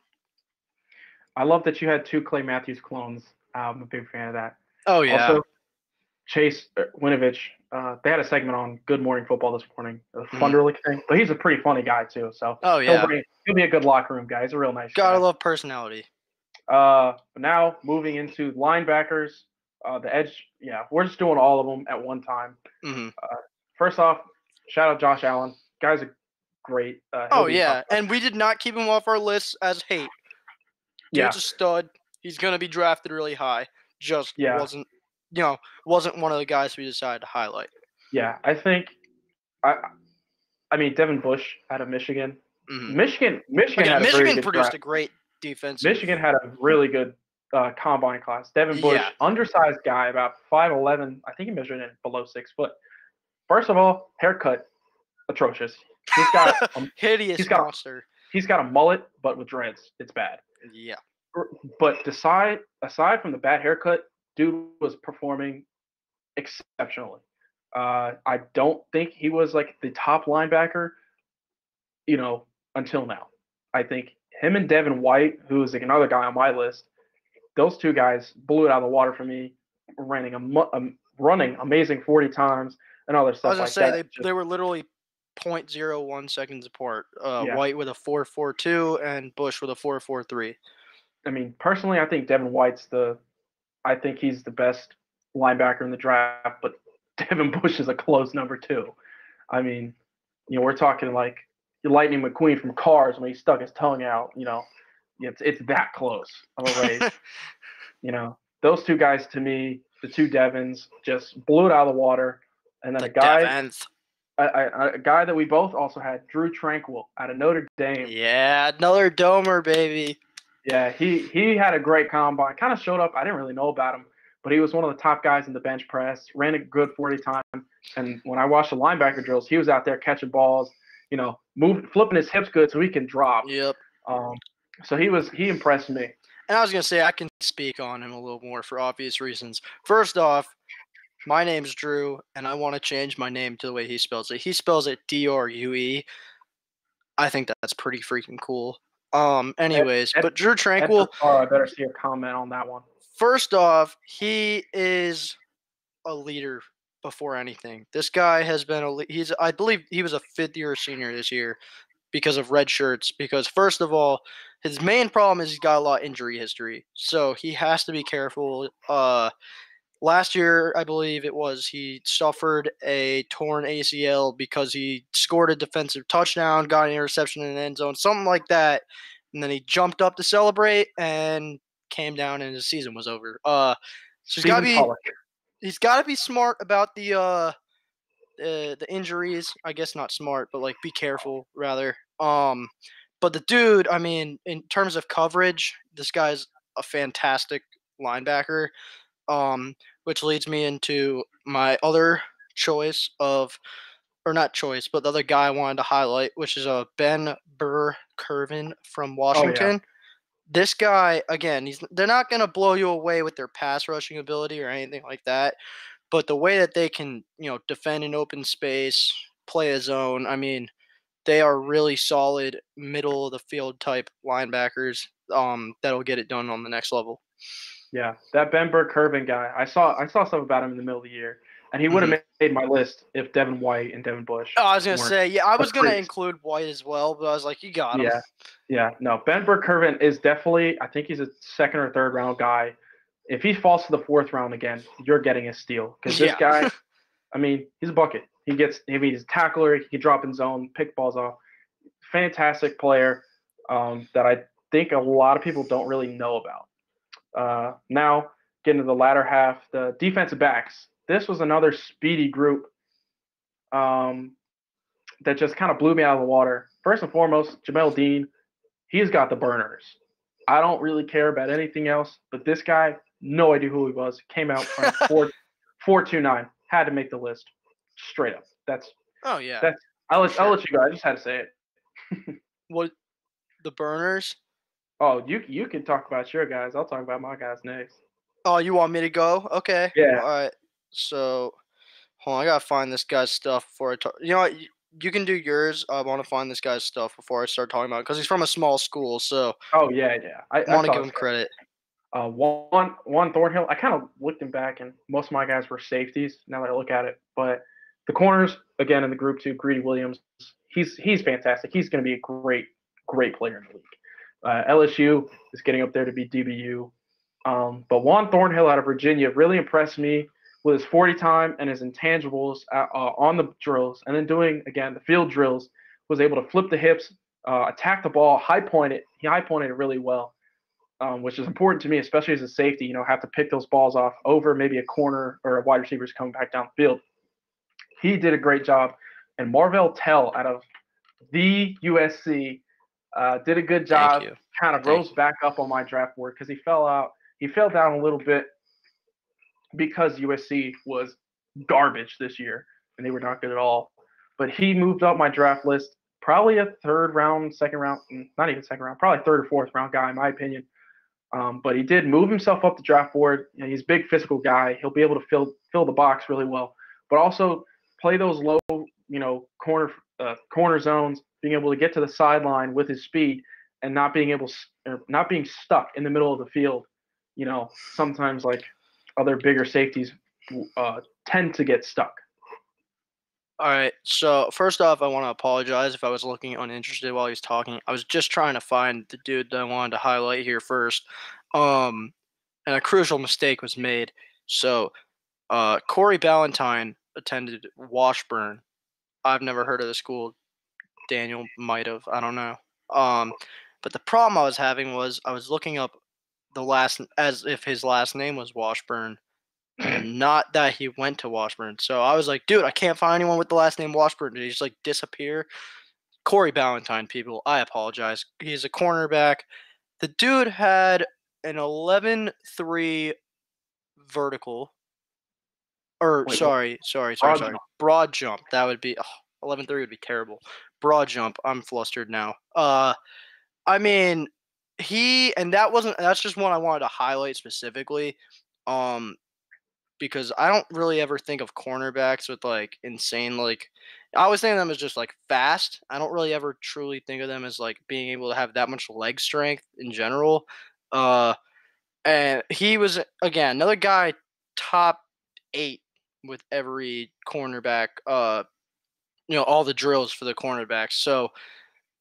I love that you had two Clay Matthews clones. I'm a big fan of that. Oh yeah. Also, Chase Winovich, they had a segment on Good Morning Football this morning. It was fun to really think, but he's a pretty funny guy too. So Oh yeah. he'll be a good locker room guy. He's a real nice Gotta guy. love personality. Now moving into linebackers, the edge. Yeah, we're just doing all of them at one time. Mm-hmm. First off, shout out Josh Allen. Guy's a great. Oh yeah, and we did not keep him off our list as hate. Dude's a stud. He's gonna be drafted really high. Just wasn't one of the guys we decided to highlight. Yeah, I think. I mean, Devin Bush out of Michigan. Mm-hmm. Michigan Again, had Michigan a produced draft. a great defense. Michigan had a really good combine class. Devin Bush, undersized guy, about 5'11". I think he measured in below 6 foot. First of all, haircut, atrocious. He's got hideous monster. He's got a mullet, but with dreads. It's bad. Yeah. But aside from the bad haircut, dude was performing exceptionally. I don't think he was like the top linebacker, until now. I think him and Devin White, who is like another guy on my list, those two guys blew it out of the water for me, running amazing 40 times and other stuff like that. I was gonna say they were literally 0.01 seconds apart. White with a 4.42 and Bush with a 4.43. I mean, personally, I think Devin White's I think he's the best linebacker in the draft, but Devin Bush is a close number 2. I mean, we're talking like Lightning McQueen from Cars when he stuck his tongue out. It's that close of a race. Those two guys to me, the two Devins, just blew it out of the water. And then a guy that we both also had, Drew Tranquil out of Notre Dame. Yeah, another Domer, baby. Yeah, he had a great combine. Kind of showed up. I didn't really know about him, but he was one of the top guys in the bench press. Ran a good 40 time. And when I watched the linebacker drills, he was out there catching balls. Flipping his hips good so he can drop. Yep. So he impressed me. And I was gonna say I can speak on him a little more for obvious reasons. First off, my name's Drew, and I want to change my name to the way he spells it. He spells it Drue. I think that's pretty freaking cool. Anyways, but Drew Tranquil. I better see a comment on that one. First off, he is a leader before anything. This guy has been I believe he was a 5th-year senior this year because of red shirts. Because first of all, his main problem is he's got a lot of injury history, so he has to be careful. Last year, I believe it was, he suffered a torn ACL because he scored a defensive touchdown, got an interception in the end zone, something like that, and then he jumped up to celebrate and came down, and his season was over. So he's got to be smart about the injuries. I guess not smart, but like be careful rather. But the dude, I mean, in terms of coverage, this guy's a fantastic linebacker. Which leads me into my other choice of, or not choice, but the other guy I wanted to highlight, which is a Ben Burr-Kirven from Oh yeah, Washington. This guy, again, they're not going to blow you away with their pass rushing ability or anything like that, but the way that they can, defend in open space, play a zone, I mean, they are really solid middle of the field type linebackers that'll get it done on the next level. yeah. That Ben Burke-Kirven guy. I saw stuff about him in the middle of the year, and he would Mm-hmm. have made my list if Devin White and Devin Bush Oh, I was gonna weren't say, yeah, I a was gonna freaks. include White as well, but I was like, you got him. Yeah, yeah. No, Ben Burke-Kirven is definitely. I think he's a second or third round guy. If he falls to the fourth round again, you're getting a steal because this Yeah. guy. I mean, he's a bucket. He's a tackler. He can drop in zone, pick balls off. Fantastic player that I think a lot of people don't really know about. Now, getting to the latter half, the defensive backs. This was another speedy group um, that just kind of blew me out of the water. First and foremost, Jamel Dean, he's got the burners. I don't really care about anything else, but this guy, no idea who he was. Came out running 4.29. Had to make the list straight up. Oh yeah. That's I'll let you go. I just had to say it. What, the burners? Oh, you can talk about your guys. I'll talk about my guys next. Oh, you want me to go? Okay. Yeah. All right. So, hold on, I gotta find this guy's stuff before I talk. You know what? You can do yours. I want to find this guy's stuff before I start talking about it because he's from a small school, so Oh yeah, yeah. I I want to saw give this him guy. credit. One Thornhill. I kind of looked him back, and most of my guys were safeties. Now that I look at it, but the corners again in the group too. Greedy Williams. He's fantastic. He's going to be a great player in the league. LSU is getting up there to be DBU. But Juan Thornhill out of Virginia really impressed me with his 40 time and his intangibles on the drills, and then doing again the field drills. Was able to flip the hips, attack the ball, high point it. He high pointed it really well, which is important to me, especially as a safety. Have to pick those balls off over maybe a corner or a wide receiver's coming back down the field. He did a great job, and Marvell Tell out of the USC did a good Thank job. you. Kind of Thank rose back up on my draft board because he fell out. He fell down a little bit because USC was garbage this year and they were not good at all. But he moved up my draft list, probably a third round, second round, not even second round, probably third or fourth round guy in my opinion. But he did move himself up the draft board. He's a big physical guy. He'll be able to fill the box really well, but also play those low, corner zones, being able to get to the sideline with his speed and not being stuck in the middle of the field. Sometimes like other bigger safeties tend to get stuck. All right. So first off, I want to apologize if I was looking uninterested while he was talking. I was just trying to find the dude that I wanted to highlight here first, and a crucial mistake was made. So, Corey Ballantyne attended Washburn. I've never heard of the school. Daniel might have. I don't know. But the problem I was having was I was looking up the last as if his last name was Washburn, not that he went to Washburn. So I was like, dude, I can't find anyone with the last name Washburn. Did he just like disappear? Corey Ballantyne, people, I apologize. He's a cornerback. The dude had an 11.3 vertical. Or Wait, sorry. Broad Broad jump. That would be 11.3 would be terrible. Broad jump. I'm flustered now. I mean, that's just one I wanted to highlight specifically. Because I don't really ever think of cornerbacks with like insane I always think of them as just like fast. I don't really ever truly think of them as like being able to have that much leg strength in general. Uh and he was again another guy top 8 with every cornerback all the drills for the cornerbacks. So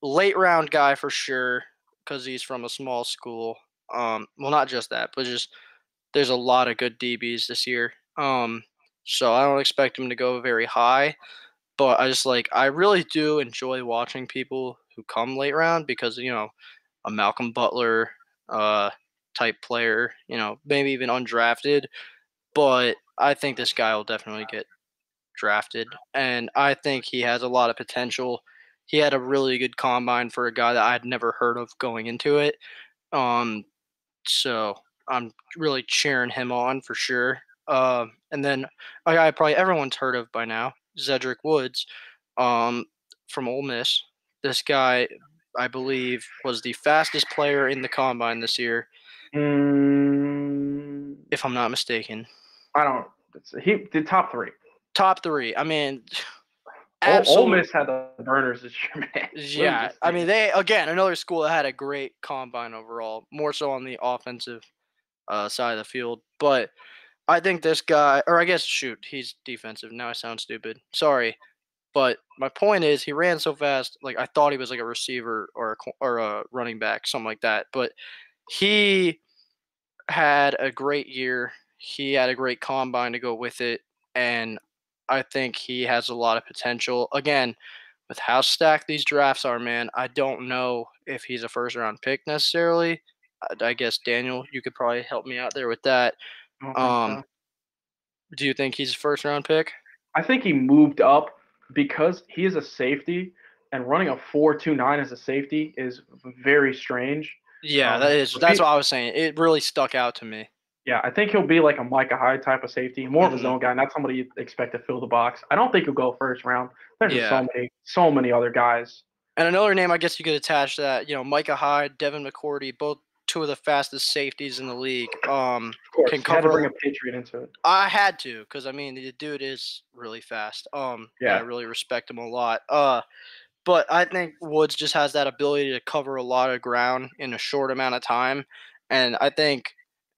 late round guy for sure cuz he's from a small school. Well, not just that, but just there's a lot of good DBs this year. So I don't expect him to go very high, but I really do enjoy watching people who come late round because a Malcolm Butler type player, maybe even undrafted, but I think this guy will definitely get drafted, and I think he has a lot of potential. he had a really good combine for a guy that I'd never heard of going into it. So I'm really cheering him on for sure. And then a guy probably everyone's heard of by now, Zedrick Woods, um, from Ole Miss. This guy, I believe, was the fastest player in the combine this year, Mm, if I'm not mistaken. I don't. He did top 3. Top 3. I mean, Ole absolute. Miss had the burners this year, man. Let me Yeah, just I mean say. they again another school that had a great combine overall, more so on the offensive side of the field. But I think this guy, or I guess shoot, he's defensive. Now I sound stupid. Sorry, but my point is he ran so fast. Like I thought he was like a receiver or a running back, something like that. But he had a great year. He had a great combine to go with it, and I think he has a lot of potential. Again, with how stacked these drafts are, man, I don't know if he's a first round pick necessarily. I guess Daniel, you could probably help me out there with that. I don't think Um, so. do you think he's a first round pick? I think he moved up because he is a safety, and running a 4.29 as a safety is very strange. Yeah, So that's what I was saying. It really stuck out to me. yeah, I think he'll be like a Micah Hyde type of safety, more of a Hmm. zone guy, not somebody you expect to fill the box. I don't think he'll go first round. There's just Yeah. so many other guys. And another name I guess you could attach to that, Micah Hyde, Devin McCourty, both two of the fastest safeties in the league. Of course, Can you had to cover. bring a Patriot into it. I had to, because I mean the dude is really fast. And I Yeah, really respect him a lot. But I think Woods just has that ability to cover a lot of ground in a short amount of time. And I think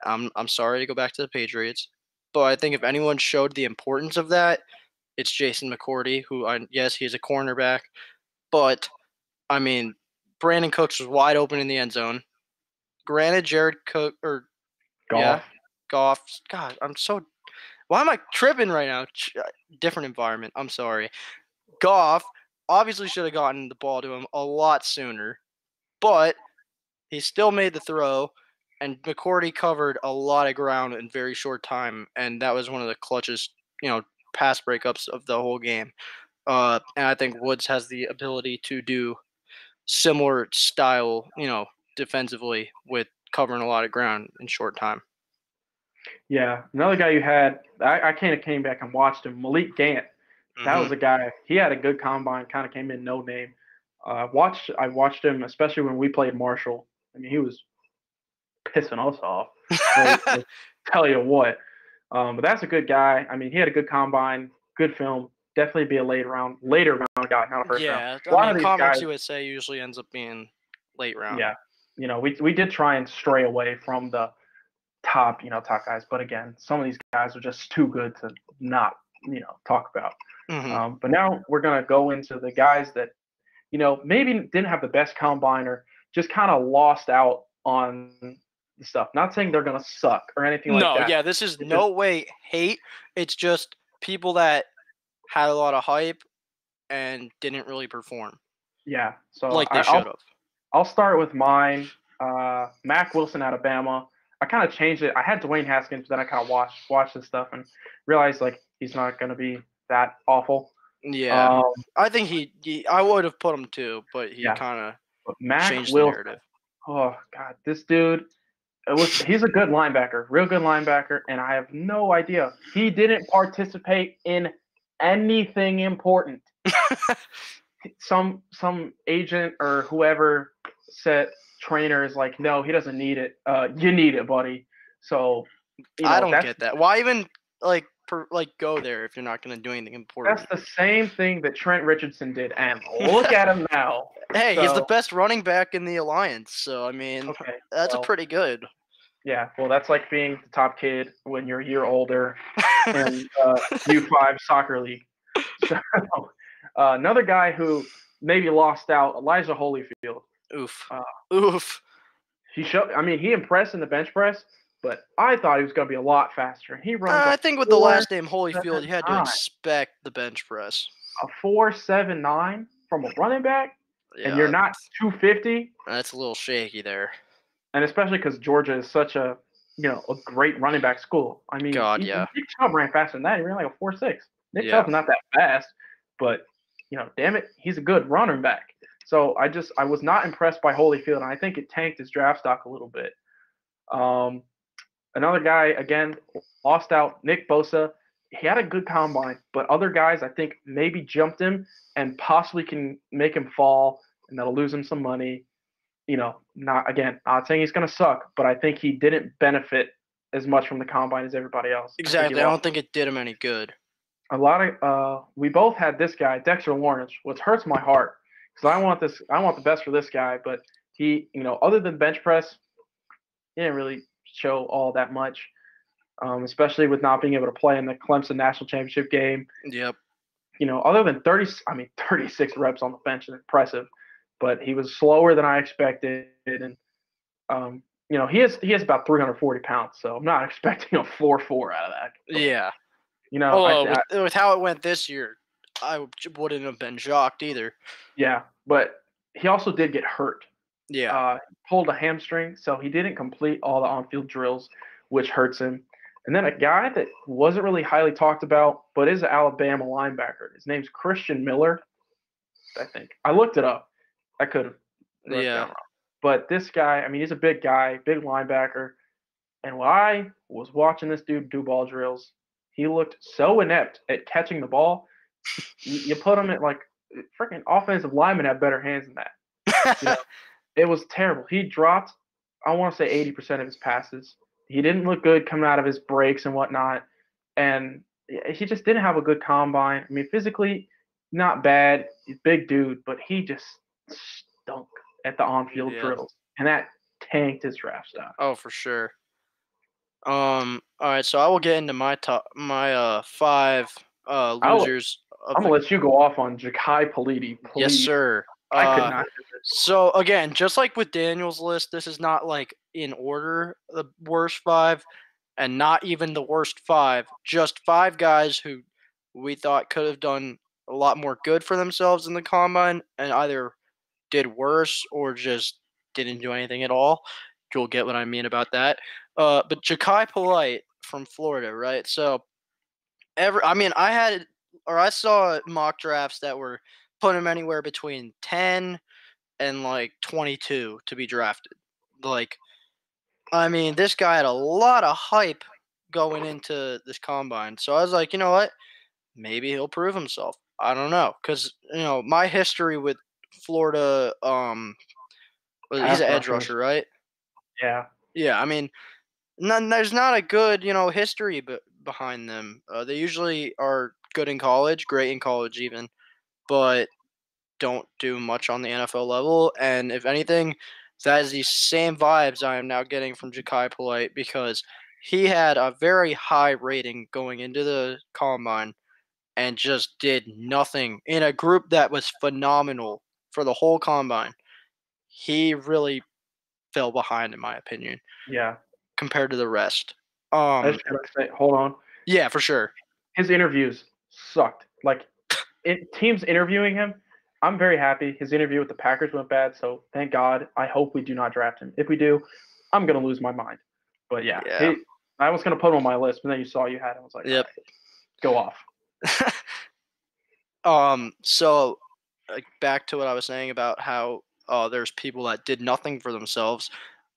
I'm sorry to go back to the Patriots, but I think if anyone showed the importance of that, it's Jason McCourty, yes, he's a cornerback, but I mean, Brandon Cooks was wide open in the end zone. Granted, Jared Cook or golf. yeah, Goff. God, why am I tripping right now? Different environment. I'm sorry. Goff obviously should have gotten the ball to him a lot sooner, but he still made the throw, and McCourty covered a lot of ground in very short time, and that was one of the clutchest, pass breakups of the whole game. And I think Woods has the ability to do similar style, defensively with covering a lot of ground in short time. Yeah, another guy you had. I kind of came back and watched him. Malik Gant. That Hmm. was a guy. He had a good combine. Kind of came in no name. I watched him, especially when we played Marshall. I mean, he was pissing us off. Like, tell you what. But that's a good guy. I mean, he had a good combine, good film. Definitely be a later round guy, not a first round. Yeah, A I lot mean, of these Conference guys, USA usually ends up being late round. yeah, we did try and stray away from the top guys, but again, some of these guys are just too good to not, talk about. Hmm. But now we're gonna go into the guys that, maybe didn't have the best combine or just kind of lost out on the stuff. Not saying they're gonna suck or anything like No, that. yeah, this is It's just no way hate. It's just people that had a lot of hype and didn't really perform yeah. So like they should have. I'll start with mine. Mac Wilson out of Bama. I kind of changed it. I had Dwayne Haskins, but then I kind of watched this stuff and realized like he's not gonna be that awful. Yeah, Um, I think I would have put him too, but he yeah, kind of but Mac changed the Wilson. narrative. Oh God, this dude. He's a good linebacker, real good linebacker, and I have no idea. He didn't participate in anything important. Some agent or whoever said trainer is like, no, he doesn't need it. You need it, buddy. So, I don't that's get that. Why even go there if you're not going to do anything that's important? the same thing that Trent Richardson did, and look at him now. Hey, he's the So, best running back in the alliance, so I mean, okay, that's a well, pretty good. yeah, well, that's like being the top kid when you're a year older in U5 soccer league. So, another guy who maybe lost out, Elijah Holyfield. Oof. Uh, Oof. he impressed in the bench press, but I thought he was going to be a lot faster. He runs a I think with the four last name Holyfield, seven you had to nine, expect the bench press. a 4.79 from a running back, and you're Yeah, not 250, that's a little shaky there. and especially because Georgia is such a great running back school. I mean, God, even yeah. Nick Chubb ran faster than that. He ran like a 4.6. Nick Yeah. Chubb's not that fast, but damn it, he's a good running back. So I was not impressed by Holyfield, and I think it tanked his draft stock a little bit. Another guy, again, lost out, Nick Bosa. He had a good combine, but other guys I think maybe jumped him and possibly can make him fall, and that'll lose him some money. Not saying he's going to suck, but I think he didn't benefit as much from the combine as everybody else. Exactly. I don't think it did him any good. We both had this guy, Dexter Lawrence, which hurts my heart because I want the best for this guy, but he, other than bench press, he didn't really show all that much, especially with not being able to play in the Clemson national championship game. Yep. Other than 36 reps on the bench is impressive, but he was slower than I expected, and he has about 340 pounds, so I'm not expecting a 4.4 out of that. But, yeah. With how it went this year, I wouldn't have been shocked either. Yeah, but he also did get hurt. Yeah. Pulled a hamstring, so he didn't complete all the on-field drills, which hurts him. And then a guy that wasn't really highly talked about, but is an Alabama linebacker. His name's Christian Miller, I think. I looked it up. I could have. Yeah. But this guy, he's a big guy, big linebacker. And when I was watching this dude do ball drills, he looked so inept at catching the ball. You put him at freaking offensive linemen have better hands than that. It was terrible. He dropped, I want to say 80% of his passes. He didn't look good coming out of his breaks and whatnot. And he just didn't have a good combine. physically, not bad. He's a big dude, but he just stunk at the on-field drills. And that tanked his draft stock. Oh, for sure. All right, so I will get into my five losers. I'm gonna let you go off on Ja'Kai Politi. Please. Yes, sir. I could not do this. So again, just like with Daniel's list, this is not in order the worst five, and not even the worst five. Just five guys who we thought could have done a lot more good for themselves in the combine, and either did worse or just didn't do anything at all. You'll get what I mean about that. But Ja'Kai Polite from Florida, right? So I saw mock drafts that were putting him anywhere between 10 and 22 to be drafted. This guy had a lot of hype going into this combine. So I was like, you know what? Maybe he'll prove himself. I don't know. Because, my history with Florida, he's an edge rusher, right? Yeah. Yeah, there's not a good, history behind them. They usually are good in college, great in college even, but don't do much on the NFL level. And if anything, that is the same vibes I am now getting from Ja'Kai Polite, because he had a very high rating going into the combine and just did nothing in a group that was phenomenal for the whole combine. He really fell behind, in my opinion. Yeah. Compared to the rest. I just gotta say, hold on. Yeah, for sure. His interviews sucked. Teams interviewing him, I'm very happy. His interview with the Packers went bad, so thank God. I hope we do not draft him. If we do, I'm gonna lose my mind. But yeah. I was gonna put him on my list, but then you saw you had him. I was like, yep. Right, go off. So back to what I was saying about how there's people that did nothing for themselves.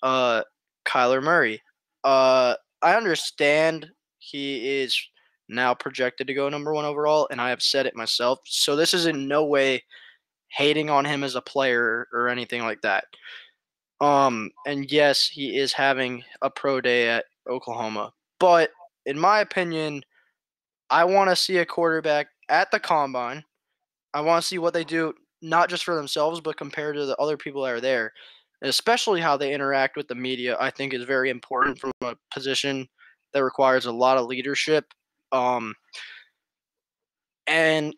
Kyler Murray. I understand he is now projected to go number 1 overall, and I have said it myself. So this is in no way hating on him as a player or anything like that. And yes, he is having a pro day at Oklahoma. But in my opinion, I want to see a quarterback at the combine. I want to see what they do, not just for themselves, but compared to the other people that are there. And especially how they interact with the media, I think is very important from a position that requires a lot of leadership. And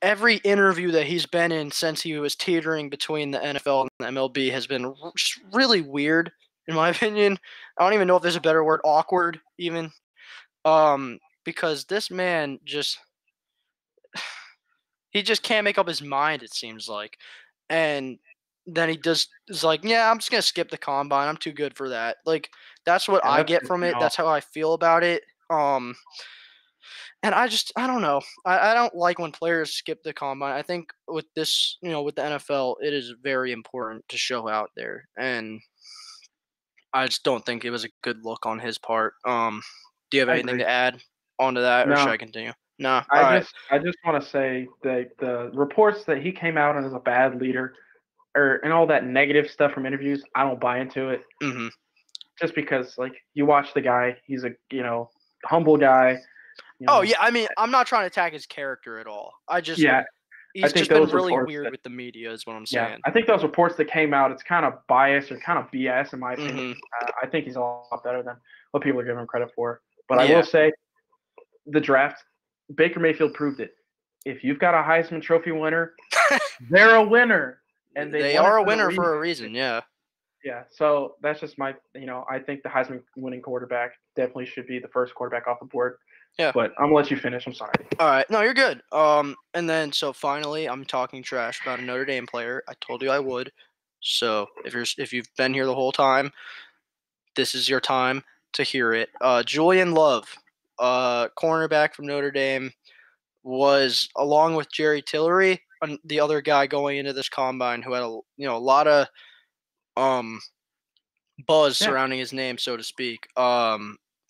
every interview that he's been in since he was teetering between the NFL and the MLB has been just really weird, in my opinion. I don't even know if there's a better word, awkward even. Because this man he just can't make up his mind, it seems like. And then he is like, yeah, I'm just going to skip the combine. I'm too good for that. That's what I get from it. That's how I feel about it. And I don't know. I don't like when players skip the combine. I think with this, with the NFL, it is very important to show out there, and I just don't think it was a good look on his part. Do you have I anything agree. to add onto that, or should No, I continue? No. I All right. just I just want to say that the reports that he came out as a bad leader, and all that negative stuff from interviews, I don't buy into it. Mm-hmm. Just because like you watch the guy, he's a humble guy. Oh yeah. I mean, I'm not trying to attack his character at all. Yeah, I He's think just been those really reports weird that with the media, is what I'm yeah, saying. I think those reports that came out, it's kind of biased or kind of BS in my Mm-hmm. opinion. I think he's a lot better than what people are giving him credit for. But I will Yeah. say, the draft, Baker Mayfield proved it. If you've got a Heisman Trophy winner, they're a winner, and they They won it are a for the winner reason. for a reason. Yeah. Yeah, so that's just my, I think the Heisman winning quarterback definitely should be the first quarterback off the board. Yeah. But I'm gonna let you finish. I'm sorry. All right. No, you're good. And then so finally, I'm talking trash about a Notre Dame player. I told you I would. So if you've been here the whole time, this is your time to hear it. Julian Love, cornerback from Notre Dame, was along with Jerry Tillery, the other guy going into this combine who had a lot of um buzz Yeah, surrounding his name, so to speak.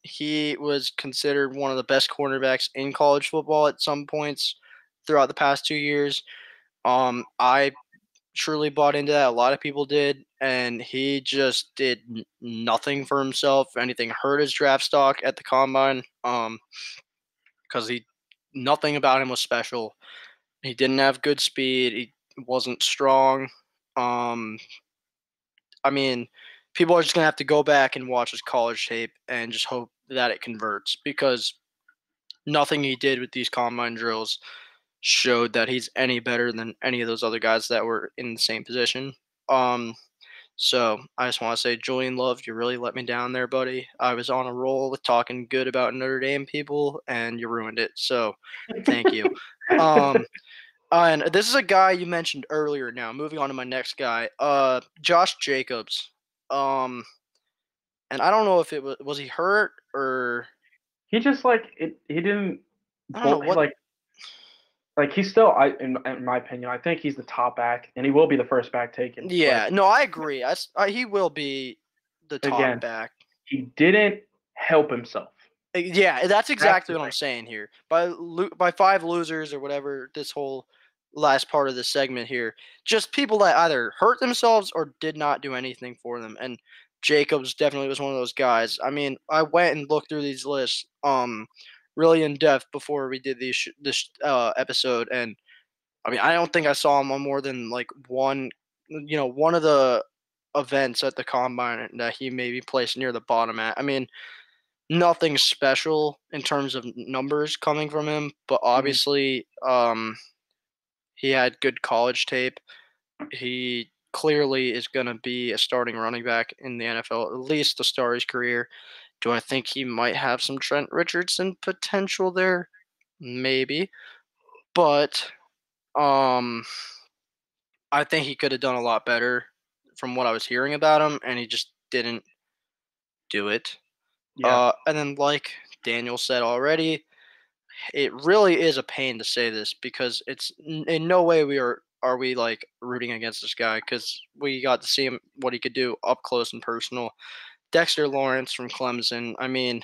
He was considered one of the best cornerbacks in college football at some points throughout the past 2 years. I truly bought into that. A lot of people did, and he just did nothing for himself. If anything, hurt his draft stock at the combine. Because nothing about him was special. He didn't have good speed. He wasn't strong. Um, I mean, people are just gonna have to go back and watch his college tape and just hope that it converts because nothing he did with these combine drills showed that he's any better than any of those other guys that were in the same position. Um, so I just want to say, Julian Love, you really let me down there, buddy. I was on a roll with talking good about Notre Dame people, and you ruined it. So thank you. Um, and this is a guy you mentioned earlier. Now, moving on to my next guy, Josh Jacobs. Um, and I don't know if it was he hurt or he just like it. He didn't. I don't know what. Like he's still. In my opinion, I think he's the top back, and he will be the first back taken. But Yeah, no, I agree. He will be the top again, back. he didn't help himself. Yeah, that's That's exactly the what I'm thing. saying here. By five losers or whatever, this whole last part of the segment here, just people that either hurt themselves or did not do anything for them. And Jacobs definitely was one of those guys. I mean, I went and looked through these lists, really in depth before we did this episode, and I mean, I don't think I saw him on more than like one of the events at the combine that he maybe placed near the bottom at. I mean, nothing special in terms of numbers coming from him, but Mhm. obviously, he had good college tape. He clearly is going to be a starting running back in the NFL, at least to start his career. Do I think he might have some Trent Richardson potential there? Maybe, but um, I think he could have done a lot better from what I was hearing about him, and he just didn't do it. Yeah, And then, like Daniel said already, it really is a pain to say this because it's in no way are we like rooting against this guy because we got to see him what he could do up close and personal. Dexter Lawrence from Clemson. I mean,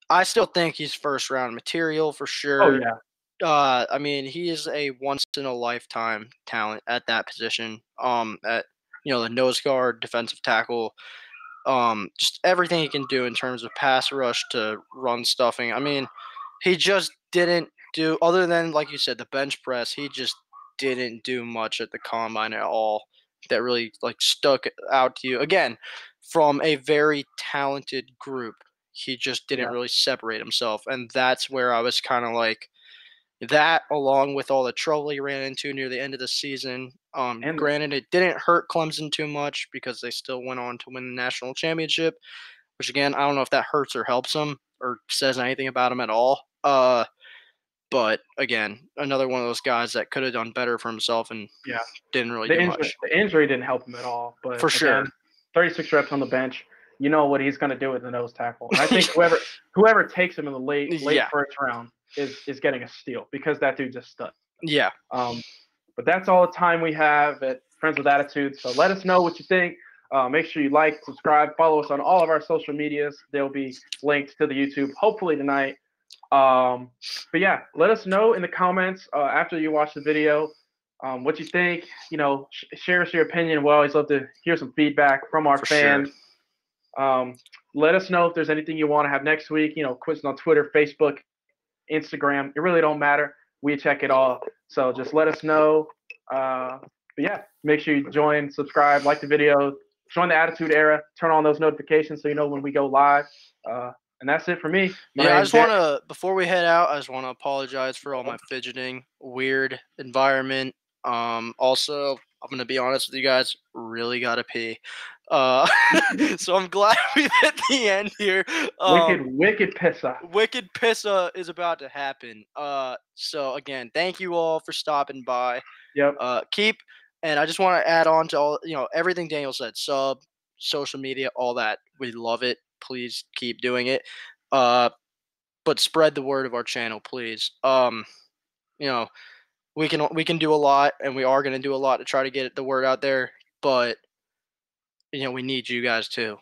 I still think he's first round material for oh sure. yeah, I mean, he is a once in a lifetime talent at that position. At the nose guard, defensive tackle, just everything he can do in terms of pass rush to run stuffing. I mean, he just didn't do other than like you said the bench press. He just didn't do much at the combine at all that really like stuck out to you. Again, from a very talented group, he just didn't yeah, really separate himself, and that's where I was kind of like that, along with all the trouble he ran into near the end of the season. and Granted, it didn't hurt Clemson too much because they still went on to win the national championship, which again, I don't know if that hurts or helps him or says anything about him at all. But again, another one of those guys that could have done better for himself and yeah, didn't really the do injury much. the injury didn't help him at all. But For sure. again, 36 reps on the bench. You know what he's going to do with the nose tackle, and I think whoever takes him in the late Yeah. first round, is getting a steal because that dude just stud. Yeah. But that's all the time we have at Friends with Attitude. So let us know what you think. Make sure you like, subscribe, follow us on all of our social medias. They'll be linked to the YouTube hopefully tonight. But yeah, let us know in the comments after you watch the video what you think. Share us your opinion. We always love to hear some feedback from our fans. Sure. Let us know if there's anything you want to have next week. Quizzes on Twitter, Facebook, Instagram. It really don't matter. We check it all. So just let us know. But yeah, make sure you join, subscribe, like the video, join the Attitude Era, turn on those notifications so you know when we go live. And that's it for me. Yeah, I just want to, before we head out, I just want to apologize for all my fidgeting, weird environment. Also, I'm going to be honest with you guys, really got to pee. So I'm glad we hit the end here. Wicked pissa. Wicked pissa is about to happen. So again, thank you all for stopping by. Yep. And I just want to add on to all, everything Daniel said, social media, all that. We love it. Please keep doing it. But spread the word of our channel, please. We can do a lot, and we are going to do a lot to try to get the word out there, but we need you guys too.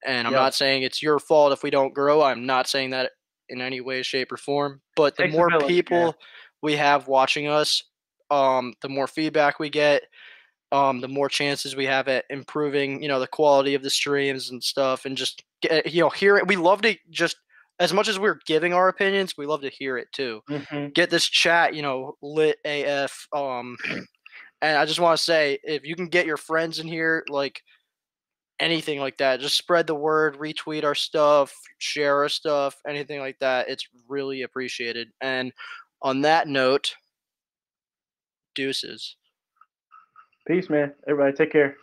And I'm not saying it's your fault if we don't grow. I'm not saying that in any way, shape, or form. But the more people we have watching us, the more feedback we get, the more chances we have at improving, the quality of the streams and stuff, and just hear it. We love to just, as much as we're giving our opinions, we love to hear it too. Mm-hmm. Get this chat, lit AF. And I just want to say, if you can get your friends in here, like anything like that, just spread the word, retweet our stuff, share our stuff, anything like that. It's really appreciated. And on that note, deuces. Peace, man. Everybody take care.